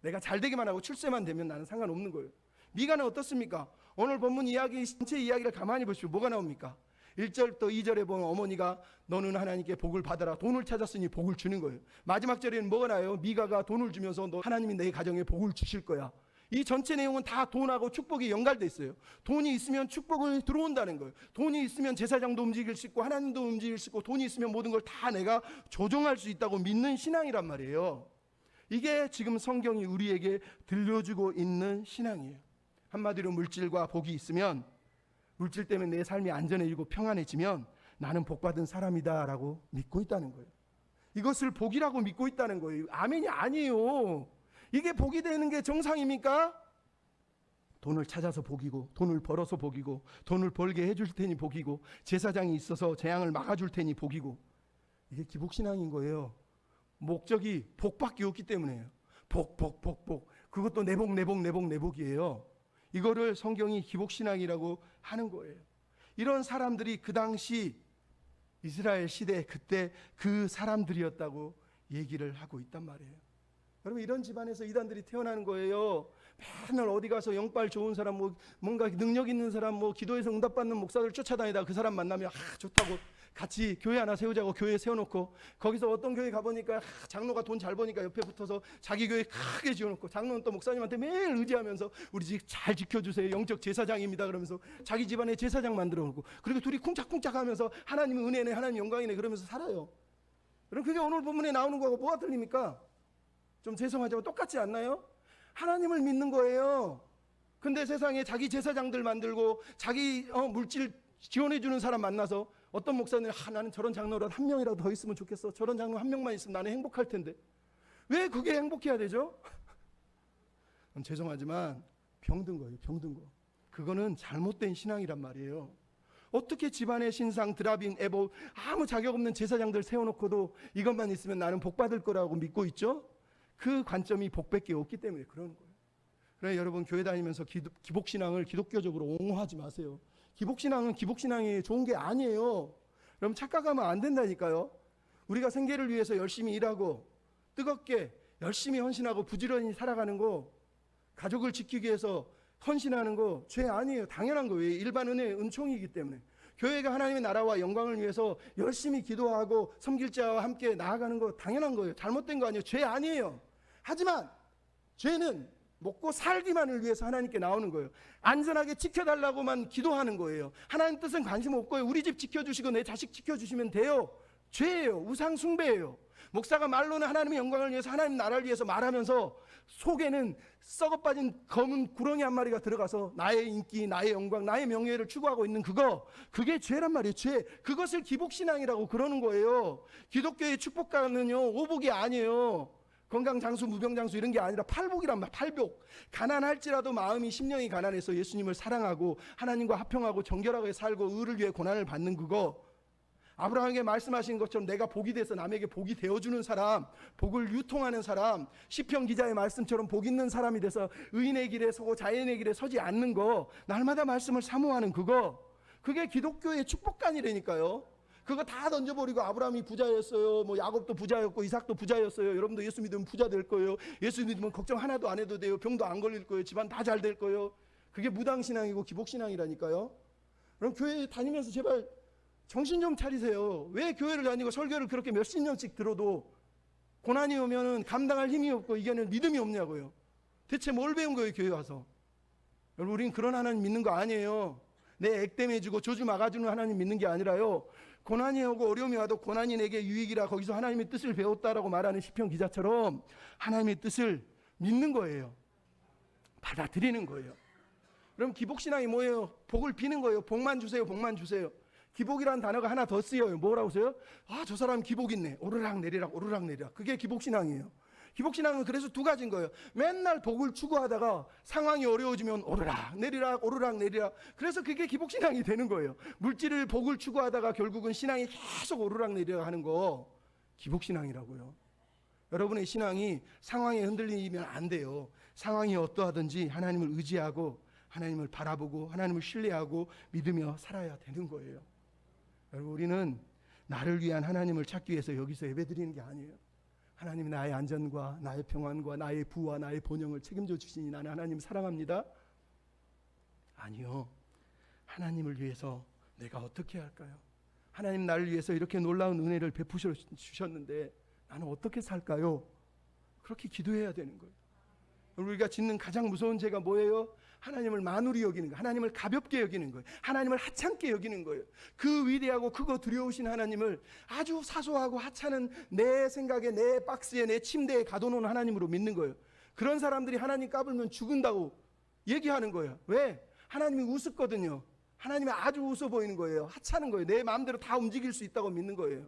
내가 잘 되기만 하고 출세만 되면 나는 상관없는 거예요. 미가는 어떻습니까? 오늘 본문 이야기 전체 이야기를 가만히 보시오. 뭐가 나옵니까? 1절부터 2절에 보면 어머니가 너는 하나님께 복을 받아라, 돈을 찾았으니 복을 주는 거예요. 마지막 절에는 뭐가 나요? 미가가 돈을 주면서 너 하나님이 내 가정에 복을 주실 거야. 이 전체 내용은 다 돈하고 축복이 연관돼 있어요. 돈이 있으면 축복을 들어온다는 거예요. 돈이 있으면 제사장도 움직일 수 있고 하나님도 움직일 수 있고, 돈이 있으면 모든 걸 다 내가 조종할 수 있다고 믿는 신앙이란 말이에요. 이게 지금 성경이 우리에게 들려주고 있는 신앙이에요. 한마디로 물질과 복이 있으면, 물질 때문에 내 삶이 안전해지고 평안해지면 나는 복받은 사람이다 라고 믿고 있다는 거예요. 이것을 복이라고 믿고 있다는 거예요. 아멘이 아니에요. 이게 복이 되는 게 정상입니까? 돈을 찾아서 복이고, 돈을 벌어서 복이고, 돈을 벌게 해줄 테니 복이고, 제사장이 있어서 재앙을 막아줄 테니 복이고, 이게 기복신앙인 거예요. 목적이 복밖에 없기 때문에요. 복. 그것도 내복이에요. 이거를 성경이 기복신앙이라고 하는 거예요. 이런 사람들이 그 당시 이스라엘 시대 그때 그 사람들이었다고 얘기를 하고 있단 말이에요. 여러분, 이런 집안에서 이단들이 태어나는 거예요. 맨날 어디 가서 영빨 좋은 사람, 뭔가 능력 있는 사람, 기도해서 응답받는 목사들 쫓아다니다 그 사람 만나면 좋다고 같이 교회 하나 세우자고 교회 세워놓고, 거기서 어떤 교회 가보니까 장로가 돈 잘 버니까 옆에 붙어서 자기 교회 크게 지어놓고, 장로는 또 목사님한테 매일 의지하면서 우리 집 잘 지켜주세요, 영적 제사장입니다 그러면서 자기 집안에 제사장 만들어 놓고, 그리고 둘이 쿵짝쿵짝 하면서 하나님의 은혜네, 하나님 영광이네 그러면서 살아요. 그럼 그게 오늘 본문에 나오는 거하고 뭐가 틀립니까? 좀 죄송하지만 똑같지 않나요? 하나님을 믿는 거예요. 근데 세상에 자기 제사장들 만들고 자기 물질 지원해주는 사람 만나서, 어떤 목사님 나는 저런 장로라도 한 명이라도 더 있으면 좋겠어, 저런 장로 한 명만 있으면 나는 행복할 텐데. 왜 그게 행복해야 되죠? 죄송하지만 병든 거예요. 병든 거. 그거는 잘못된 신앙이란 말이에요. 어떻게 집안의 신상, 드라빈, 에보, 아무 자격 없는 제사장들 세워놓고도 이것만 있으면 나는 복받을 거라고 믿고 있죠? 그 관점이 복밖에 없기 때문에 그러는 거예요. 그래, 여러분 교회 다니면서 기복신앙을 기독교적으로 옹호하지 마세요. 기복신앙은 기복신앙이 좋은 게 아니에요. 여러분 착각하면 안 된다니까요. 우리가 생계를 위해서 열심히 일하고 뜨겁게 열심히 헌신하고 부지런히 살아가는 거, 가족을 지키기 위해서 헌신하는 거 죄 아니에요. 당연한 거예요. 일반 은총이기 때문에. 교회가 하나님의 나라와 영광을 위해서 열심히 기도하고 섬길 자와 함께 나아가는 거 당연한 거예요. 잘못된 거 아니에요. 죄 아니에요. 하지만 죄는 먹고 살기만을 위해서 하나님께 나오는 거예요. 안전하게 지켜달라고만 기도하는 거예요. 하나님 뜻은 관심 없고요. 우리 집 지켜주시고 내 자식 지켜주시면 돼요. 죄예요. 우상 숭배예요. 목사가 말로는 하나님의 영광을 위해서, 하나님 나라를 위해서 말하면서 속에는 썩어빠진 검은 구렁이 한 마리가 들어가서 나의 인기, 나의 영광, 나의 명예를 추구하고 있는 그게 죄란 말이에요. 죄. 그것을 기복신앙이라고 그러는 거예요. 기독교의 축복가는요, 오복이 아니에요. 건강장수, 무병장수 이런 게 아니라 팔복이란 말. 팔복. 가난할지라도 마음이 심령이 가난해서 예수님을 사랑하고 하나님과 화평하고 정결하게 살고 의를 위해 고난을 받는 그거. 아브라함에게 말씀하신 것처럼 내가 복이 돼서 남에게 복이 되어주는 사람, 복을 유통하는 사람, 시편 기자의 말씀처럼 복 있는 사람이 돼서 의인의 길에 서고 자연의 길에 서지 않는 거, 날마다 말씀을 사모하는 그거, 그게 기독교의 축복관이라니까요. 그거 다 던져버리고 아브라함이 부자였어요, 야곱도 부자였고 이삭도 부자였어요, 여러분도 예수 믿으면 부자 될 거예요, 예수 믿으면 걱정 하나도 안 해도 돼요, 병도 안 걸릴 거예요, 집안 다 잘 될 거예요. 그게 무당신앙이고 기복신앙이라니까요. 그럼 교회 다니면서 제발 정신 좀 차리세요. 왜 교회를 다니고 설교를 그렇게 몇십 년씩 들어도 고난이 오면 감당할 힘이 없고 이겨낼 믿음이 없냐고요. 대체 뭘 배운 거예요, 교회 와서? 여러분, 우린 그런 하나님 믿는 거 아니에요. 내 액땜해주고 저주 막아주는 하나님 믿는 게 아니라요, 고난이 오고 어려움이 와도 고난이 내게 유익이라 거기서 하나님의 뜻을 배웠다라고 말하는 시편 기자처럼 하나님의 뜻을 믿는 거예요. 받아들이는 거예요. 그럼 기복신앙이 뭐예요? 복을 비는 거예요. 복만 주세요, 복만 주세요. 기복이라는 단어가 하나 더 쓰여요. 뭐라고 써요? 아, 저 사람 기복 있네. 오르락 내리락 오르락 내리락. 그게 기복신앙이에요. 기복신앙은 그래서 두 가지인 거예요. 맨날 복을 추구하다가 상황이 어려워지면 오르락 내리락. 그래서 그게 기복신앙이 되는 거예요. 물질을 복을 추구하다가 결국은 신앙이 계속 오르락 내리락 하는 거 기복신앙이라고요. 여러분의 신앙이 상황에 흔들리면 안 돼요. 상황이 어떠하든지 하나님을 의지하고 하나님을 바라보고 하나님을 신뢰하고 믿으며 살아야 되는 거예요. 여러분, 우리는 나를 위한 하나님을 찾기 위해서 여기서 예배드리는 게 아니에요. 하나님이 나의 안전과 나의 평안과 나의 부와 나의 번영을 책임져 주시니 나는 하나님 사랑합니다. 아니요. 하나님을 위해서 내가 어떻게 할까요? 하나님 나를 위해서 이렇게 놀라운 은혜를 베푸셔 주셨는데 나는 어떻게 살까요? 그렇게 기도해야 되는 거예요. 우리가 짓는 가장 무서운 죄가 뭐예요? 하나님을 만우리 여기는 거예요. 하나님을 가볍게 여기는 거예요. 하나님을 하찮게 여기는 거예요. 그 위대하고 크고 두려우신 하나님을 아주 사소하고 하찮은 내 생각에 내 박스에 내 침대에 가둬놓은 하나님으로 믿는 거예요. 그런 사람들이 하나님 까불면 죽은다고 얘기하는 거예요. 왜? 하나님이 우습거든요. 하나님이 아주 웃어 보이는 거예요. 하찮은 거예요. 내 마음대로 다 움직일 수 있다고 믿는 거예요.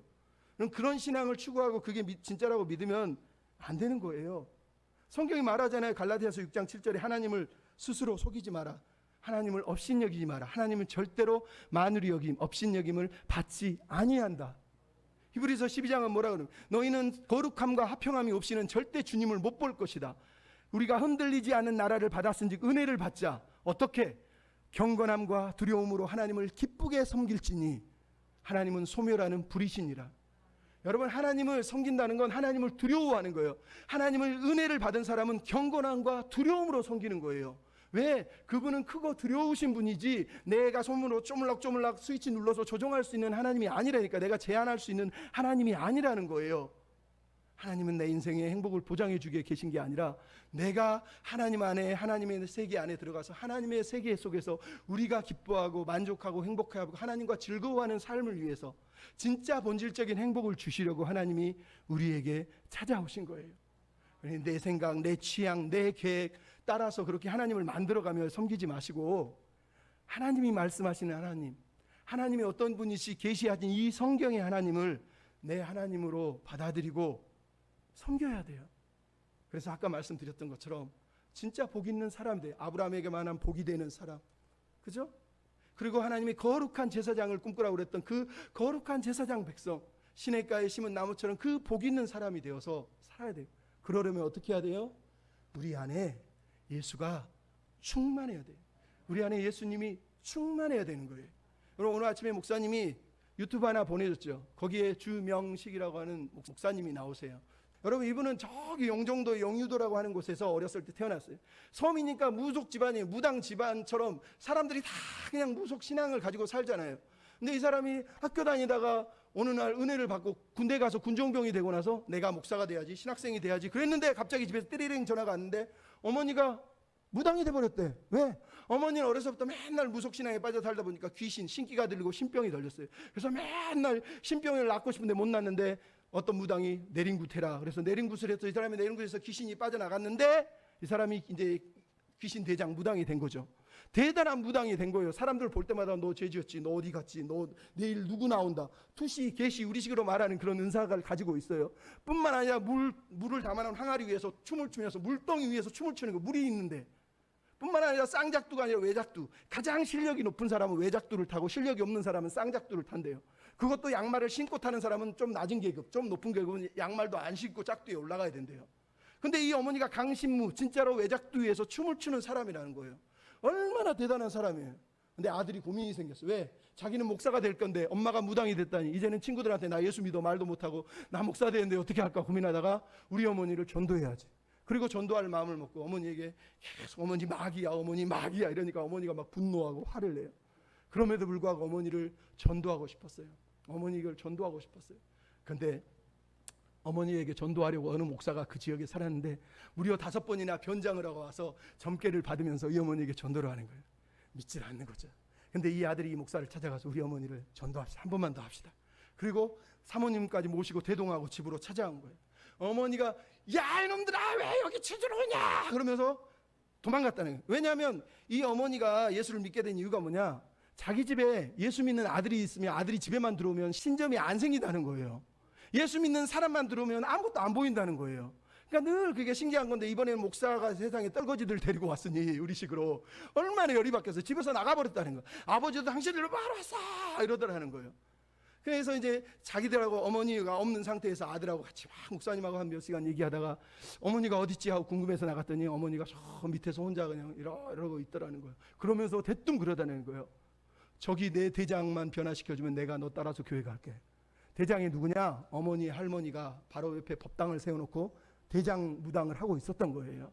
그런 신앙을 추구하고 그게 진짜라고 믿으면 안 되는 거예요. 성경이 말하잖아요. 갈라디아서 6장 7절에 하나님을 스스로 속이지 마라. 하나님을 업신여기지 마라. 하나님은 절대로 만우리 여김, 업신여김을 받지 아니한다. 히브리서 12장은 뭐라 그러면 너희는 거룩함과 화평함이 없이는 절대 주님을 못 볼 것이다. 우리가 흔들리지 않은 나라를 받았은즉 은혜를 받자. 어떻게? 경건함과 두려움으로 하나님을 기쁘게 섬길지니 하나님은 소멸하는 불이시니라. 여러분, 하나님을 섬긴다는 건 하나님을 두려워하는 거예요. 하나님을 은혜를 받은 사람은 경건함과 두려움으로 섬기는 거예요. 왜? 그분은 크고 두려우신 분이지 내가 손으로 쪼물락쪼물락 스위치 눌러서 조종할 수 있는 하나님이 아니라니까. 내가 제한할 수 있는 하나님이 아니라는 거예요. 하나님은 내 인생의 행복을 보장해 주기에 계신 게 아니라 내가 하나님 안에, 하나님의 세계 안에 들어가서 하나님의 세계 속에서 우리가 기뻐하고 만족하고 행복하고 하나님과 즐거워하는 삶을 위해서 진짜 본질적인 행복을 주시려고 하나님이 우리에게 찾아오신 거예요. 내 생각, 내 취향, 내 계획 따라서 그렇게 하나님을 만들어가며 섬기지 마시고 하나님이 말씀하시는 하나님, 하나님이 어떤 분이시 계시하신 이 성경의 하나님을 내 하나님으로 받아들이고 섬겨야 돼요. 그래서 아까 말씀드렸던 것처럼 진짜 복 있는 사람 돼. 아브라함에게만한 복이 되는 사람, 그죠? 그리고 하나님이 거룩한 제사장을 꿈꾸라고 그랬던 그 거룩한 제사장 백성, 시냇가에 심은 나무처럼 그 복 있는 사람이 되어서 살아야 돼요. 그러려면 어떻게 해야 돼요? 우리 안에 예수가 충만해야 돼요. 우리 안에 예수님이 충만해야 되는 거예요. 여러분, 오늘 아침에 목사님이 유튜브 하나 보내줬죠. 거기에 주명식이라고 하는 목사님이 나오세요. 여러분, 이분은 저기 영종도 영유도라고 하는 곳에서 어렸을 때 태어났어요. 섬이니까 무속 집안이에요. 무당 집안처럼 사람들이 다 그냥 무속 신앙을 가지고 살잖아요. 근데 이 사람이 학교 다니다가 어느 날 은혜를 받고 군대 가서 군종병이 되고 나서 내가 목사가 돼야지, 신학생이 돼야지 그랬는데 갑자기 집에서 띠리링 전화가 왔는데 어머니가 무당이 돼버렸대. 왜? 어머니는 어려서부터 맨날 무속신앙에 빠져 살다 보니까 귀신, 신기가 들리고 신병이 걸렸어요. 그래서 맨날 신병을 낳고 싶은데 못 낳는데 어떤 무당이 내린굿해라. 그래서 내린굿을 해서 이 사람이 내린굿에서 귀신이 빠져나갔는데 이 사람이 이제 귀신 대장 무당이 된 거죠. 대단한 무당이 된 거예요. 사람들 볼 때마다 너 죄 지었지, 너 어디 갔지, 너 내일 누구 나온다, 투시, 개시, 우리식으로 말하는 그런 은사를 가지고 있어요. 뿐만 아니라 물을 담아놓은 항아리 위에서 춤을 추면서 물덩이 위에서 춤을 추는 거, 물이 있는데 뿐만 아니라 쌍작두가 아니라 외작두. 가장 실력이 높은 사람은 외작두를 타고 실력이 없는 사람은 쌍작두를 탄대요. 그것도 양말을 신고 타는 사람은 좀 낮은 계급, 좀 높은 계급은 양말도 안 신고 짝두에 올라가야 된대요. 근데 이 어머니가 강신무, 진짜로 외작두 위에서 춤을 추는 사람이라는 거예요. 얼마나 대단한 사람이에요. 근데 아들이 고민이 생겼어요. 왜? 자기는 목사가 될 건데 엄마가 무당이 됐다니 이제는 친구들한테 나 예수 믿어 말도 못하고 나 목사 되는데 어떻게 할까 고민하다가 우리 어머니를 전도해야지. 그리고 전도할 마음을 먹고 어머니에게 계속 어머니 마귀야, 어머니 마귀야 이러니까 어머니가 막 분노하고 화를 내요. 그럼에도 불구하고 어머니를 전도하고 싶었어요. 어머니를 전도하고 싶었어요. 근데 어머니에게 전도하려고 어느 목사가 그 지역에 살았는데 무려 5번이나 변장을 하고 와서 점괘를 받으면서 이 어머니에게 전도를 하는 거예요. 믿질 않는 거죠. 근데 이 아들이 이 목사를 찾아가서 우리 어머니를 전도합시다. 한 번만 더 합시다. 그리고 사모님까지 모시고 대동하고 집으로 찾아온 거예요. 어머니가 야 이놈들아 왜 여기 찾으러 오냐 그러면서 도망갔다는 거예요. 왜냐하면 이 어머니가 예수를 믿게 된 이유가 뭐냐, 자기 집에 예수 믿는 아들이 있으면 아들이 집에만 들어오면 신점이 안 생긴다는 거예요. 예수 믿는 사람만 들어오면 아무것도 안 보인다는 거예요. 그러니까 늘 그게 신기한 건데, 이번에는 목사가 세상에 떨거지들 데리고 왔으니 우리식으로 얼마나 열이 받겠어요. 집에서 나가버렸다는 거예요. 아버지도 당신들로 바로 왔어 이러더라는 거예요. 그래서 이제 자기들하고 어머니가 없는 상태에서 아들하고 같이 막 목사님하고 한 몇 시간 얘기하다가 어머니가 어딨지 하고 궁금해서 나갔더니 어머니가 저 밑에서 혼자 그냥 이러고 있더라는 거예요. 그러면서 대뜸 그러다는 거예요. 저기 내 대장만 변화시켜주면 내가 너 따라서 교회 갈게. 대장이 누구냐? 어머니 할머니가 바로 옆에 법당을 세워놓고 대장 무당을 하고 있었던 거예요.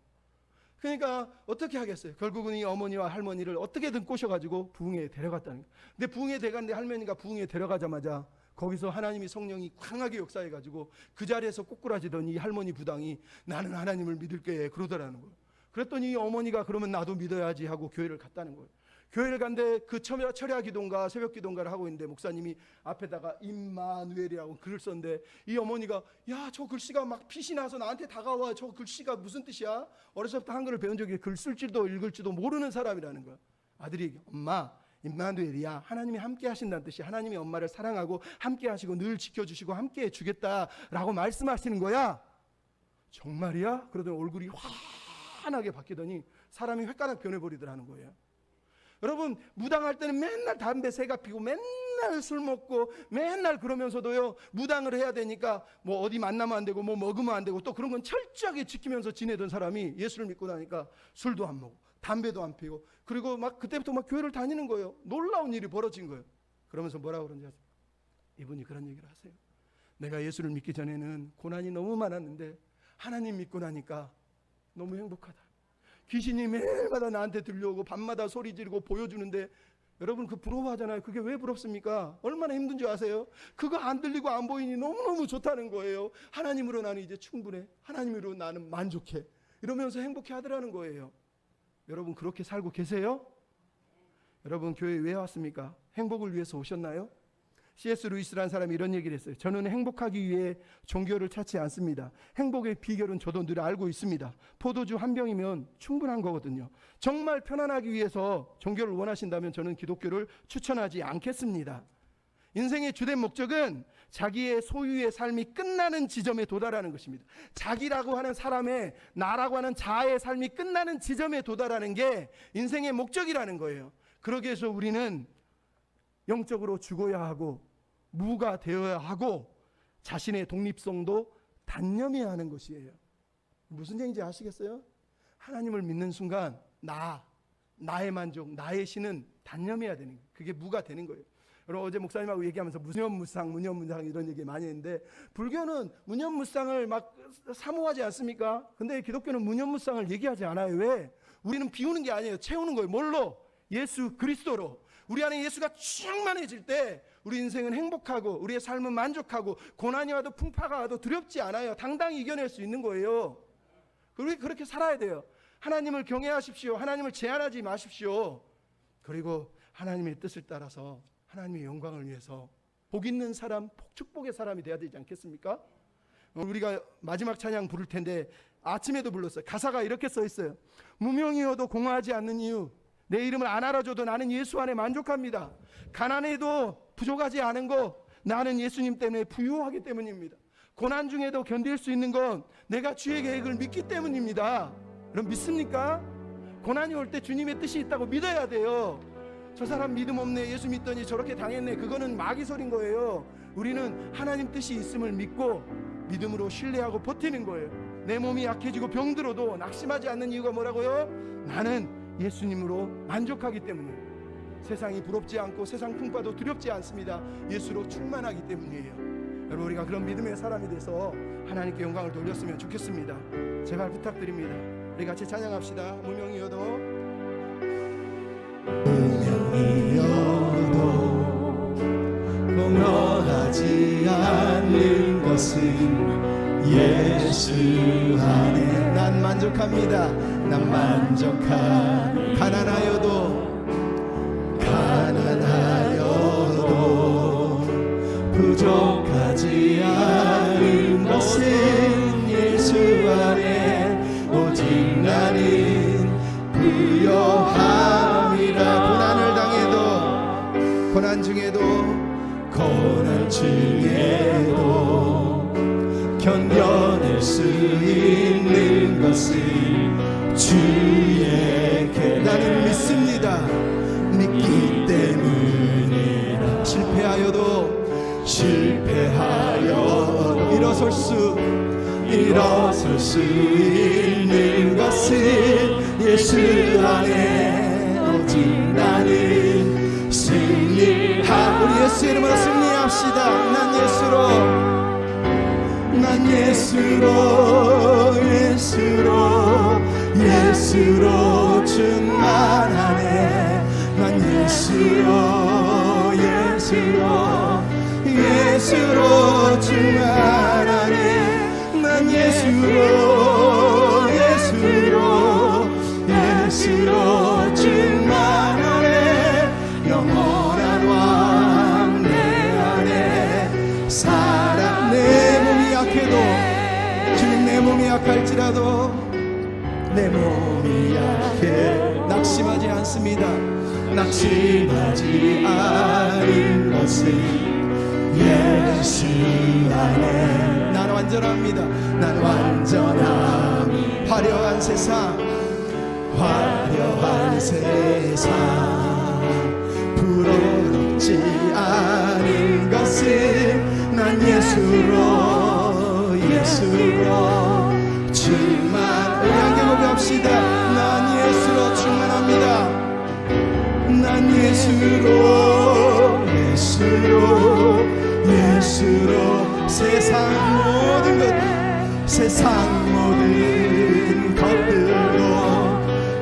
그러니까 어떻게 하겠어요? 결국은 이 어머니와 할머니를 어떻게든 꼬셔가지고 부흥회에 데려갔다는 거예요. 근데 부흥회에 데려갔는데 할머니가 부흥회에 데려가자마자 거기서 하나님이 성령이 강하게 역사해가지고 그 자리에서 꼬꾸라지더니 할머니 부당이 나는 하나님을 믿을게 그러더라는 거예요. 그랬더니 이 어머니가 그러면 나도 믿어야지 하고 교회를 갔다는 거예요. 교회를 간데 그 철야 기도인가 새벽 기도인가를 하고 있는데 목사님이 앞에다가 임마누엘이라고 글을 썼는데 이 어머니가 야, 저 글씨가 막 빛이 나서 나한테 다가와. 저 글씨가 무슨 뜻이야? 어렸을 때 한글을 배운 적이 글 쓸 줄도 읽을 줄도 모르는 사람이라는 거야. 아들이 엄마 임마누엘이야. 하나님이 함께 하신다는 뜻이 하나님이 엄마를 사랑하고 함께 하시고 늘 지켜주시고 함께 해주겠다라고 말씀하시는 거야. 정말이야? 그러더니 얼굴이 환하게 바뀌더니 사람이 횟가닥 변해버리더라는 거예요. 여러분, 무당할 때는 맨날 담배 새가 피고 맨날 술 먹고 맨날 그러면서도요, 무당을 해야 되니까 뭐 어디 만나면 안 되고 뭐 먹으면 안 되고 또 그런 건 철저하게 지키면서 지내던 사람이 예수를 믿고 나니까 술도 안 먹고 담배도 안 피고 그리고 막 그때부터 막 교회를 다니는 거예요. 놀라운 일이 벌어진 거예요. 그러면서 뭐라고 그러는지 아세요? 이분이 그런 얘기를 하세요. 내가 예수를 믿기 전에는 고난이 너무 많았는데 하나님 믿고 나니까 너무 행복하다. 귀신이 매일마다 나한테 들려오고 밤마다 소리 지르고 보여주는데 여러분 그 부러워하잖아요. 그게 왜 부럽습니까? 얼마나 힘든지 아세요? 그거 안 들리고 안 보이니 너무너무 좋다는 거예요. 하나님으로 나는 이제 충분해. 하나님으로 나는 만족해. 이러면서 행복해 하더라는 거예요. 여러분 그렇게 살고 계세요? 여러분 교회에 왜 왔습니까? 행복을 위해서 오셨나요? C.S. 루이스라는 사람이 이런 얘기를 했어요. 저는 행복하기 위해 종교를 찾지 않습니다. 행복의 비결은 저도 늘 알고 있습니다. 포도주 한 병이면 충분한 거거든요. 정말 편안하기 위해서 종교를 원하신다면 저는 기독교를 추천하지 않겠습니다. 인생의 주된 목적은 자기의 소유의 삶이 끝나는 지점에 도달하는 것입니다. 자기라고 하는 사람의, 나라고 하는 자아의 삶이 끝나는 지점에 도달하는 게 인생의 목적이라는 거예요. 그러기 위해서 우리는 영적으로 죽어야 하고 무가 되어야 하고 자신의 독립성도 단념해야 하는 것이에요. 무슨 얘기인지 아시겠어요? 하나님을 믿는 순간 나의 만족, 나의 신은 단념해야 되는 거예요. 그게 무가 되는 거예요. 여러분 어제 목사님하고 얘기하면서 무념무상 이런 얘기 많이 했는데 불교는 무념무상을 막 사모하지 않습니까? 근데 기독교는 무념무상을 얘기하지 않아요. 왜? 우리는 비우는 게 아니에요. 채우는 거예요. 뭘로? 예수 그리스도로. 우리 안에 예수가 충만해질 때 우리 인생은 행복하고 우리의 삶은 만족하고 고난이 와도 풍파가 와도 두렵지 않아요. 당당히 이겨낼 수 있는 거예요. 그렇게 살아야 돼요. 하나님을 경외하십시오. 하나님을 제한하지 마십시오. 그리고 하나님의 뜻을 따라서 하나님의 영광을 위해서 복 있는 사람, 축복의 사람이 돼야 되지 않겠습니까? 우리가 마지막 찬양 부를 텐데 아침에도 불렀어요. 가사가 이렇게 써 있어요. 무명이어도 공허하지 않는 이유, 내 이름을 안 알아줘도 나는 예수 안에 만족합니다. 가난해도 부족하지 않은 거 나는 예수님 때문에 부유하기 때문입니다. 고난 중에도 견딜 수 있는 건 내가 주의 계획을 믿기 때문입니다. 여러분 믿습니까? 고난이 올 때 주님의 뜻이 있다고 믿어야 돼요. 저 사람 믿음 없네, 예수 믿더니 저렇게 당했네, 그거는 마귀 소린 거예요. 우리는 하나님 뜻이 있음을 믿고 믿음으로 신뢰하고 버티는 거예요. 내 몸이 약해지고 병들어도 낙심하지 않는 이유가 뭐라고요? 나는 예수님으로 만족하기 때문이에요. 세상이 부럽지 않고 세상 풍파도 두렵지 않습니다. 예수로 충만하기 때문이에요. 여러분 우리가 그런 믿음의 사람이 돼서 하나님께 영광을 돌렸으면 좋겠습니다. 제발 부탁드립니다. 우리 같이 찬양합시다. 무명이어도 공허하지 않는 것은 예수 안에 난 만족합니다. 난 만족한 가난하여도 부족하지 않은 것은 예수 안에 오직 나는 부요함이라. 고난을 당해도 고난 중에도 고난 중에도 견뎌낼 수 있는 것을 주의 계획 나는 믿습니다. 믿기 때문이라 실패하여 일어설 수 있는 것은 예수 안에 오직 나는 승리하 우리 예수 이름으로 승리합시다. 난 예수로 충만하네. 난 예수로 충만하네. 난 예수로 충만하네. 영원한 왕 내 안에 살아. 내 몸이 약해도 주님, 내 몸이 약할지라도 내 몸이 약해 낙심하지 않습니다. 낙심하지 않은 것은 예수 안에 난 완전합니다. 난 완전함이 화려한 세상 부러럽지 않은 것은 난 예수로 충만. 우리 함께 고백합시다. 난 예수로 충만합니다. 난 예수로 세상 모든 것들도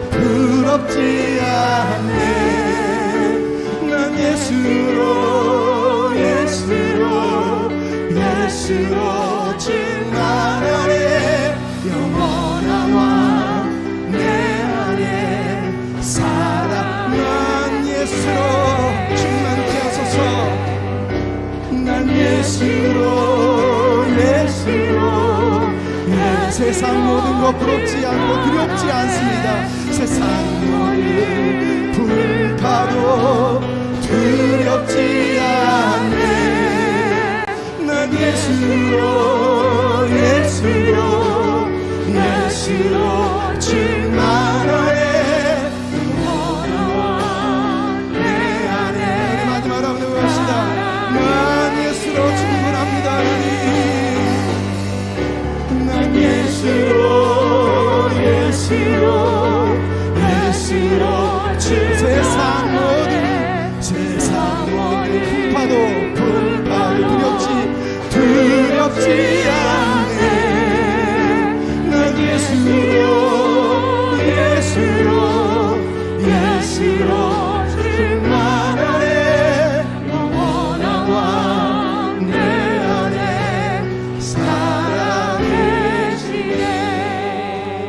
부럽지 않네. 난 예수로 충만하네. 영원한 왕 내 안에 살아. 난 예수로 충만케 하소서. 난 예수로 세상 모든 것 부럽지 않고 두렵지 않습니다. 세상 모든 불파도 두렵지 않네. 난 예수로 충만하네. 영원한 내 안에. 마지막으로 한번 해봅시다. 난 예수로 충분합니다. 난 예수로 세상 모든 풍파도 두렵지 않네. 난 예수로 충만하네. 영원한 왕 내 안에 살아계시네.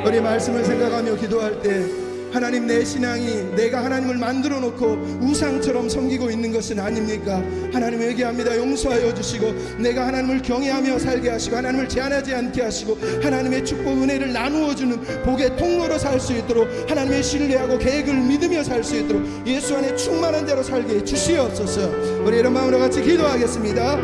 우리 말씀을 생각하며 기도할 때 하나님, 내 신앙이 내가 하나님을 만들어 놓고 우상처럼 섬기고 있는 것은 아닙니까? 하나님 회개합니다. 용서하여 주시고 내가 하나님을 경외하며 살게 하시고 하나님을 제한하지 않게 하시고 하나님의 축복 은혜를 나누어 주는 복의 통로로 살 수 있도록 하나님의 신뢰하고 계획을 믿으며 살 수 있도록 예수 안에 충만한 자로 살게 해 주시옵소서. 우리 이런 마음으로 같이 기도하겠습니다.